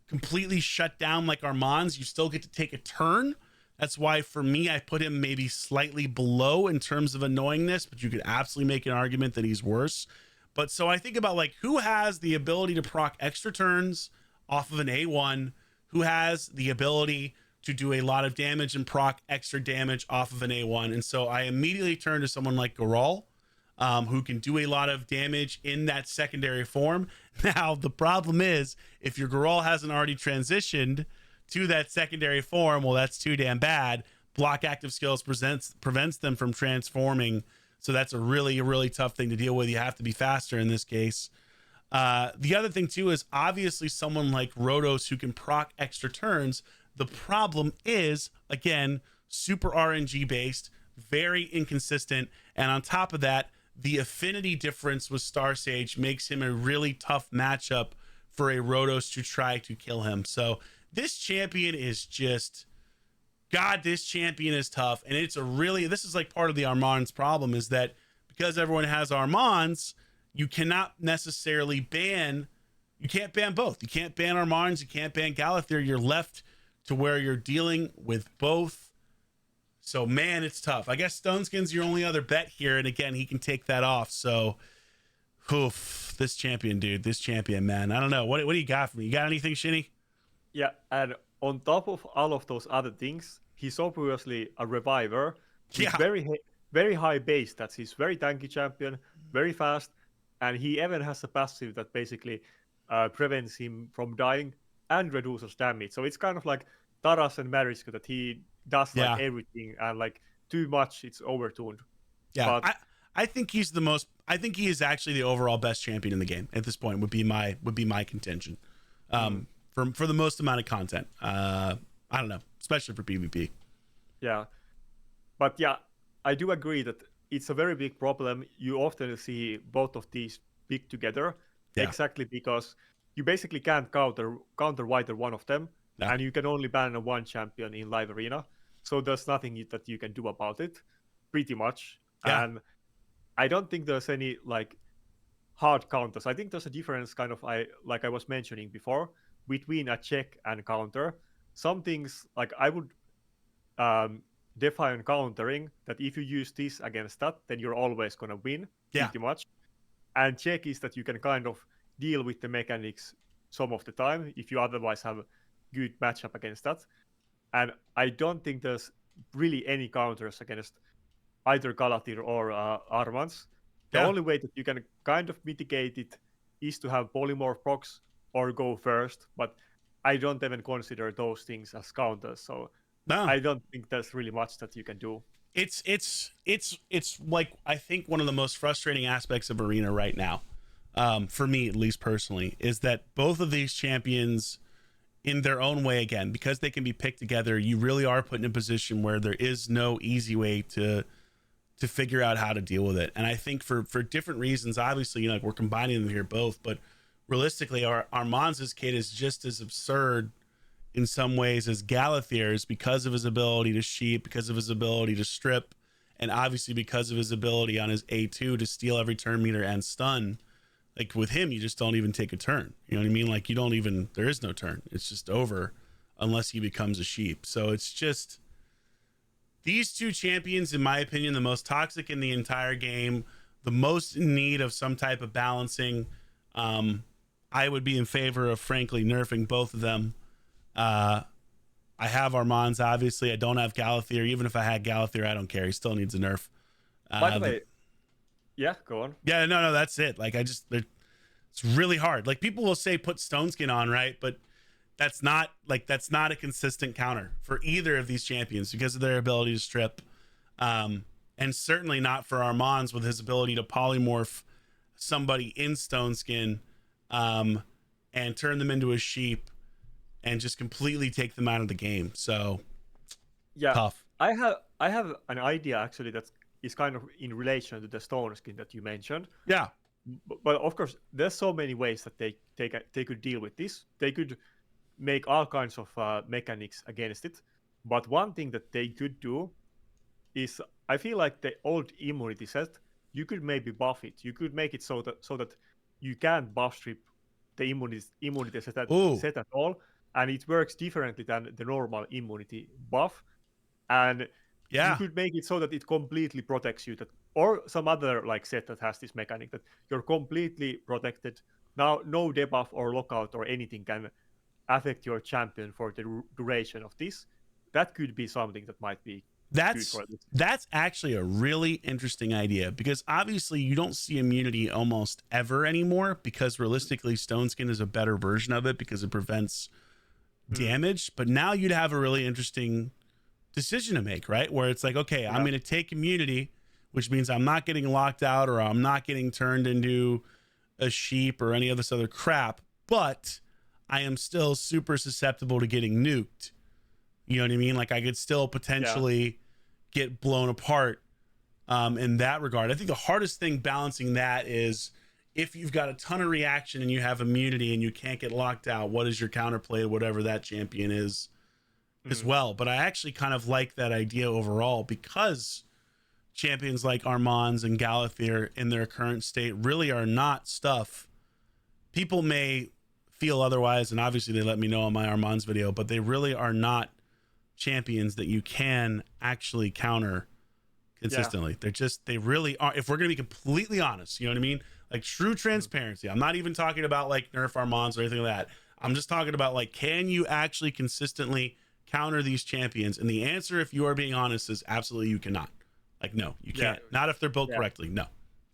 completely shut down like Armand's. You still get to take a turn. That's why, for me, I put him maybe slightly below in terms of annoyingness, but you could absolutely make an argument that he's worse. But so I think about, like, who has the ability to proc extra turns off of an A1, who has the ability to do a lot of damage and proc extra damage off of an A1. And so I immediately turn to someone like Garol, who can do a lot of damage in that secondary form. Now, the problem is, if your Garol hasn't already transitioned to that secondary form, well, that's too damn bad. Block active skills prevents them from transforming. So that's a really tough thing to deal with. You have to be faster in this case. The other thing too is obviously someone like Rhodos who can proc extra turns. The problem is, again, super RNG based, very inconsistent. And on top of that, the affinity difference with Star Sage makes him a really tough matchup for a Rhodos to try to kill him. So this champion is just, God, this champion is tough. And it's this is like part of the Armand's problem, is that because everyone has Armands, you cannot necessarily you can't ban both. You can't ban Armands, you can't ban Galathir. You're left to where you're dealing with both. So, man, it's tough. I guess Stoneskin's your only other bet here. And again, he can take that off. So, this champion, dude, this champion, man. I don't know. What do you got for me? You got anything, Shinny?
Yeah, and on top of all of those other things, he's obviously a reviver. He's very high base stats. He's very tanky champion, very fast, and he even has a passive that basically prevents him from dying and reduces damage. So it's kind of like Taurus and Marichka, that he does like everything, and like too much, it's overtuned.
Yeah, but I think he's I think he is actually the overall best champion in the game at this point. Would be my contention. For the most amount of content. I don't know, especially for PvP.
Yeah, but yeah, I do agree that it's a very big problem. You often see both of these big together, exactly because you basically can't counter either one of them.
Yeah.
and you can only ban one champion in live arena. So there's nothing that you can do about it, pretty much.
Yeah.
And I don't think there's any like hard counters. I think there's a difference, kind of, I was mentioning before, between a check and counter. Some things like I would um, define countering that if you use this against that, then you're always gonna win,
Yeah.
pretty much. And check is that you can kind of deal with the mechanics some of the time if you otherwise have a good matchup against that. And I don't think there's really any counters against either Galatir or Armans. The
Yeah.
only way that you can kind of mitigate it is to have polymorph procs or go first, but I don't even consider those things as counters. So
No.
I don't think there's really much that you can do.
It's like, I think one of the most frustrating aspects of Arena right now, for me at least personally, is that both of these champions, in their own way, again, because they can be picked together, you really are put in a position where there is no easy way to figure out how to deal with it. And I think for different reasons, obviously, you know, like we're combining them here both, but realistically, Armanz's kit is just as absurd in some ways as Galathier's, because of his ability to sheep, because of his ability to strip, and obviously because of his ability on his A2 to steal every turn meter and stun. Like with him, you just don't even take a turn. You know what I mean? Like you don't even, there is no turn. It's just over unless he becomes a sheep. So it's just, these two champions, in my opinion, the most toxic in the entire game, the most in need of some type of balancing. I would be in favor of, frankly, nerfing both of them. I have Armand's, obviously. I don't have Galathier. Even if I had Galathier, I don't care. He still needs a nerf.
By the way, yeah, go on.
Yeah, no, that's it. Like, it's really hard. Like, people will say put Stone Skin on, right? But that's not a consistent counter for either of these champions because of their ability to strip. And certainly not for Armand's with his ability to polymorph somebody in Stone Skin and turn them into a sheep and just completely take them out of the game. So
yeah,
tough.
I have an idea actually that is kind of in relation to the Stone Skin that you mentioned.
Yeah.
But of course, there's so many ways that they could deal with this. They could make all kinds of mechanics against it. But one thing that they could do is, I feel like the old immunity set, you could maybe buff it. You could make it so that you can't buff strip the immunity set at all, and it works differently than the normal immunity buff. And you could make it so that it completely protects you, that, or some other like set that has this mechanic that you're completely protected. Now no debuff or lockout or anything can affect your champion for the duration of this. That could be something that might be good for this.
That's actually a really interesting idea, because obviously you don't see immunity almost ever anymore, because realistically Stone Skin is a better version of it because it prevents damage. But now you'd have a really interesting decision to make, right? Where it's like, okay, I'm going to take immunity, which means I'm not getting locked out or I'm not getting turned into a sheep or any of this other crap, but I am still super susceptible to getting nuked. You know what I mean? Like I could still potentially get blown apart in that regard. I think the hardest thing balancing that is if you've got a ton of reaction and you have immunity and you can't get locked out, what is your counterplay, whatever that champion is as well. But I actually kind of like that idea overall, because champions like Armand's and Galathier in their current state really are not stuff. People may feel otherwise, and obviously they let me know on my Armand's video, but they really are not champions that you can actually counter consistently. They really are. If we're going to be completely honest, you know what I mean? Like true transparency. I'm not even talking about like nerf Armand's or anything like that. I'm just talking about like, can you actually consistently counter these champions? And the answer, if you are being honest, is absolutely you cannot. Like, no, you can't. Not if they're built correctly. No.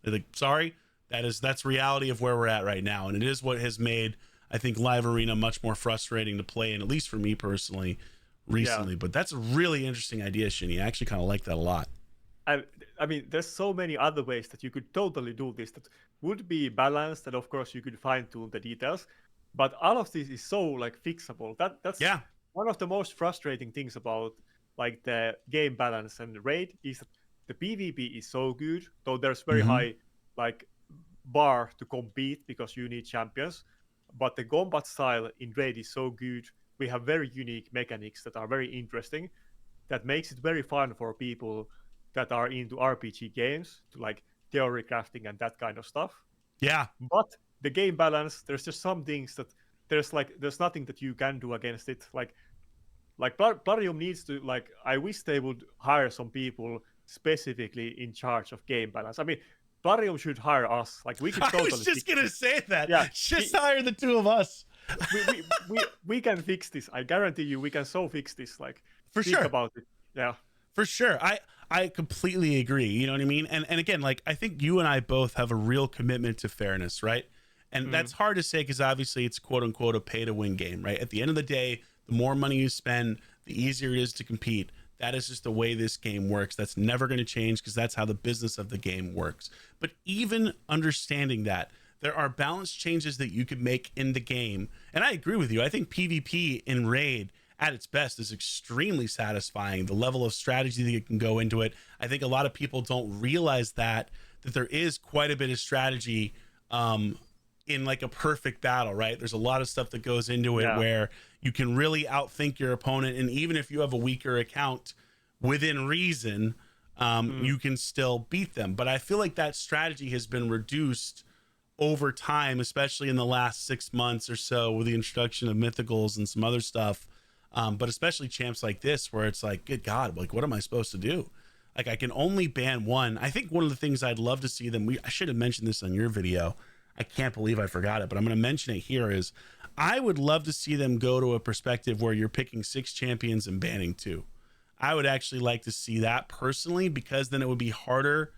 They're like, sorry, that's reality of where we're at right now. And it is what has made, I think, live arena much more frustrating to play, and at least for me personally recently. But that's a really interesting idea, Shinny. I actually kind of like that a lot.
I mean, there's so many other ways that you could totally do this that would be balanced, and of course you could fine tune the details. But all of this is so like fixable. That's one of the most frustrating things about like the game balance and raid is that the PvP is so good, though there's very high like bar to compete because you need champions. But the combat style in raid is so good we have very unique mechanics that are very interesting, that makes it very fun for people that are into RPG games, to like theory crafting and that kind of stuff.
Yeah.
But the game balance, there's just some things that there's nothing that you can do against it. Like Plarium needs to, like, I wish they would hire some people specifically in charge of game balance. I mean, Plarium should hire us. Like, we could totally.
I was just gonna say that.
Yeah,
just hire the two of us.
we can fix this. I guarantee you, we can so fix this. Like,
for
think
sure
about it. Yeah,
for sure. I completely agree. You know what I mean? And again, like, I think you and I both have a real commitment to fairness, right? And that's hard to say because obviously it's quote unquote a pay to win game, right? At the end of the day, the more money you spend, the easier it is to compete. That is just the way this game works. That's never going to change because that's how the business of the game works. But even understanding that, there are balance changes that you could make in the game. And I agree with you. I think PvP in Raid at its best is extremely satisfying. The level of strategy that you can go into it. I think a lot of people don't realize that there is quite a bit of strategy in like a perfect battle, right? There's a lot of stuff that goes into it where you can really outthink your opponent. And even if you have a weaker account within reason, you can still beat them. But I feel like that strategy has been reduced over time, especially in the last 6 months or so with the introduction of mythicals and some other stuff. But especially champs like this, where it's like, good God, like, what am I supposed to do? Like, I can only ban one. I think one of the things I'd love to see them, I should have mentioned this on your video. I can't believe I forgot it, but I'm going to mention it here, is I would love to see them go to a perspective where you're picking 6 champions and banning 2. I would actually like to see that personally, because then it would be harder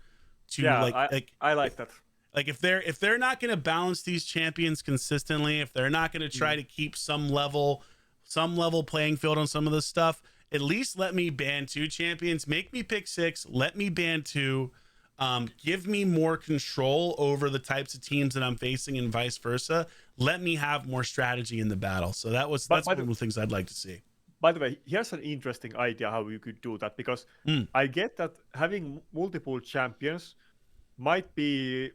to
I like that.
Like, if they're not going to balance these champions consistently, if they're not going to try to keep some level playing field on some of this stuff, at least let me ban 2 champions, make me pick 6, let me ban 2. Give me more control over the types of teams that I'm facing and vice versa. Let me have more strategy in the battle. So that's one of the things I'd like to see.
By the way, here's an interesting idea how you could do that, because I get that having multiple champions might be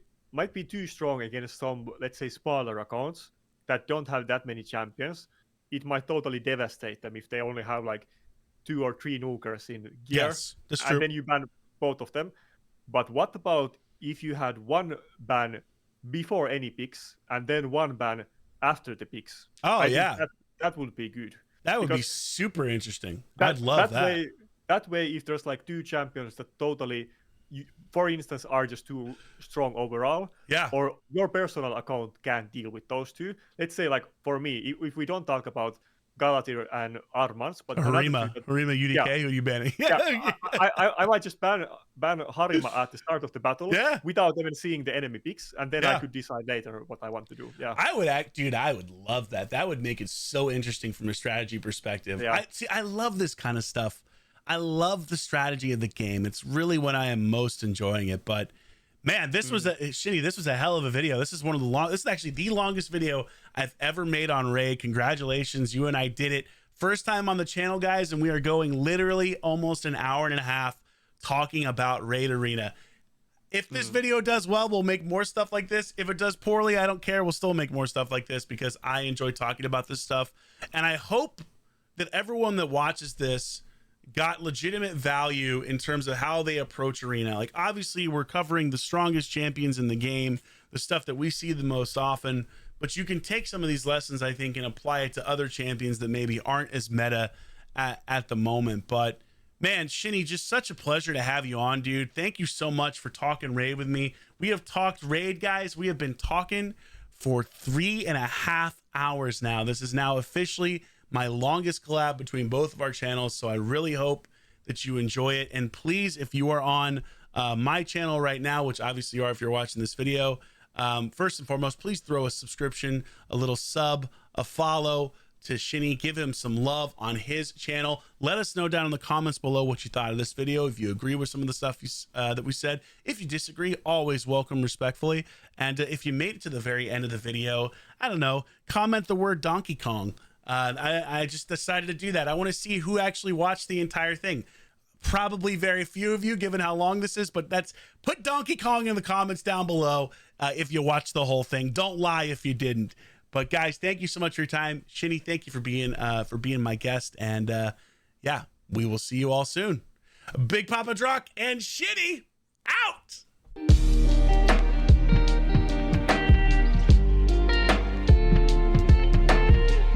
too strong against some, let's say, smaller accounts that don't have that many champions. It might totally devastate them if they only have like 2 or 3 nukers in gear.
Yes, that's true.
And then you ban both of them. But what about if you had one ban before any picks and then one ban after the picks?
Oh, yeah.
That would be good.
That would be super interesting. I'd love that.
That way, if there's like 2 champions that totally, for instance, are just too strong overall, or your personal account can't deal with those 2. Let's say, like, for me, if we don't talk about Galatir and Armans, but
Harima UDK, who are you banning?
I might just ban Harima at the start of the battle without even seeing the enemy picks, and then I could decide later what I want to do.
I would love that. That would make it so interesting from a strategy perspective. I love this kind of stuff. I love the strategy of the game. It's really when I am most enjoying it. But man, this was a hell of a video. This is this is actually the longest video I've ever made on Raid. Congratulations, you and I did it. First time on the channel, guys, and we are going literally almost an hour and a half talking about Raid Arena. If this video does well, we'll make more stuff like this. If it does poorly, I don't care. We'll still make more stuff like this because I enjoy talking about this stuff. And I hope that everyone that watches this got legitimate value in terms of how they approach Arena. Like, obviously we're covering the strongest champions in the game, the stuff that we see the most often, but you can take some of these lessons, I think, and apply it to other champions that maybe aren't as meta at the moment. But man, Shinny, just such a pleasure to have you on, dude. Thank you so much for talking Raid with me. We have talked Raid, guys. We have been talking for 3.5 hours now. This is now officially my longest collab between both of our channels, so I really hope that you enjoy it. And please, if you are on my channel right now, which obviously you are if you're watching this video, first and foremost, please throw a subscription, a little sub, a follow to Shinny. Give him some love on his channel. Let us know down in the comments below what you thought of this video, if you agree with some of the stuff that we said. If you disagree, always welcome respectfully. And if you made it to the very end of the video, I don't know, comment the word Donkey Kong. I just decided to do that. I want to see who actually watched the entire thing. Probably very few of you, given how long this is, but put Donkey Kong in the comments down below if you watched the whole thing. Don't lie if you didn't. But guys, thank you so much for your time. Shinny, thank you for being my guest. And yeah, we will see you all soon. Big Papa Drock and Shinny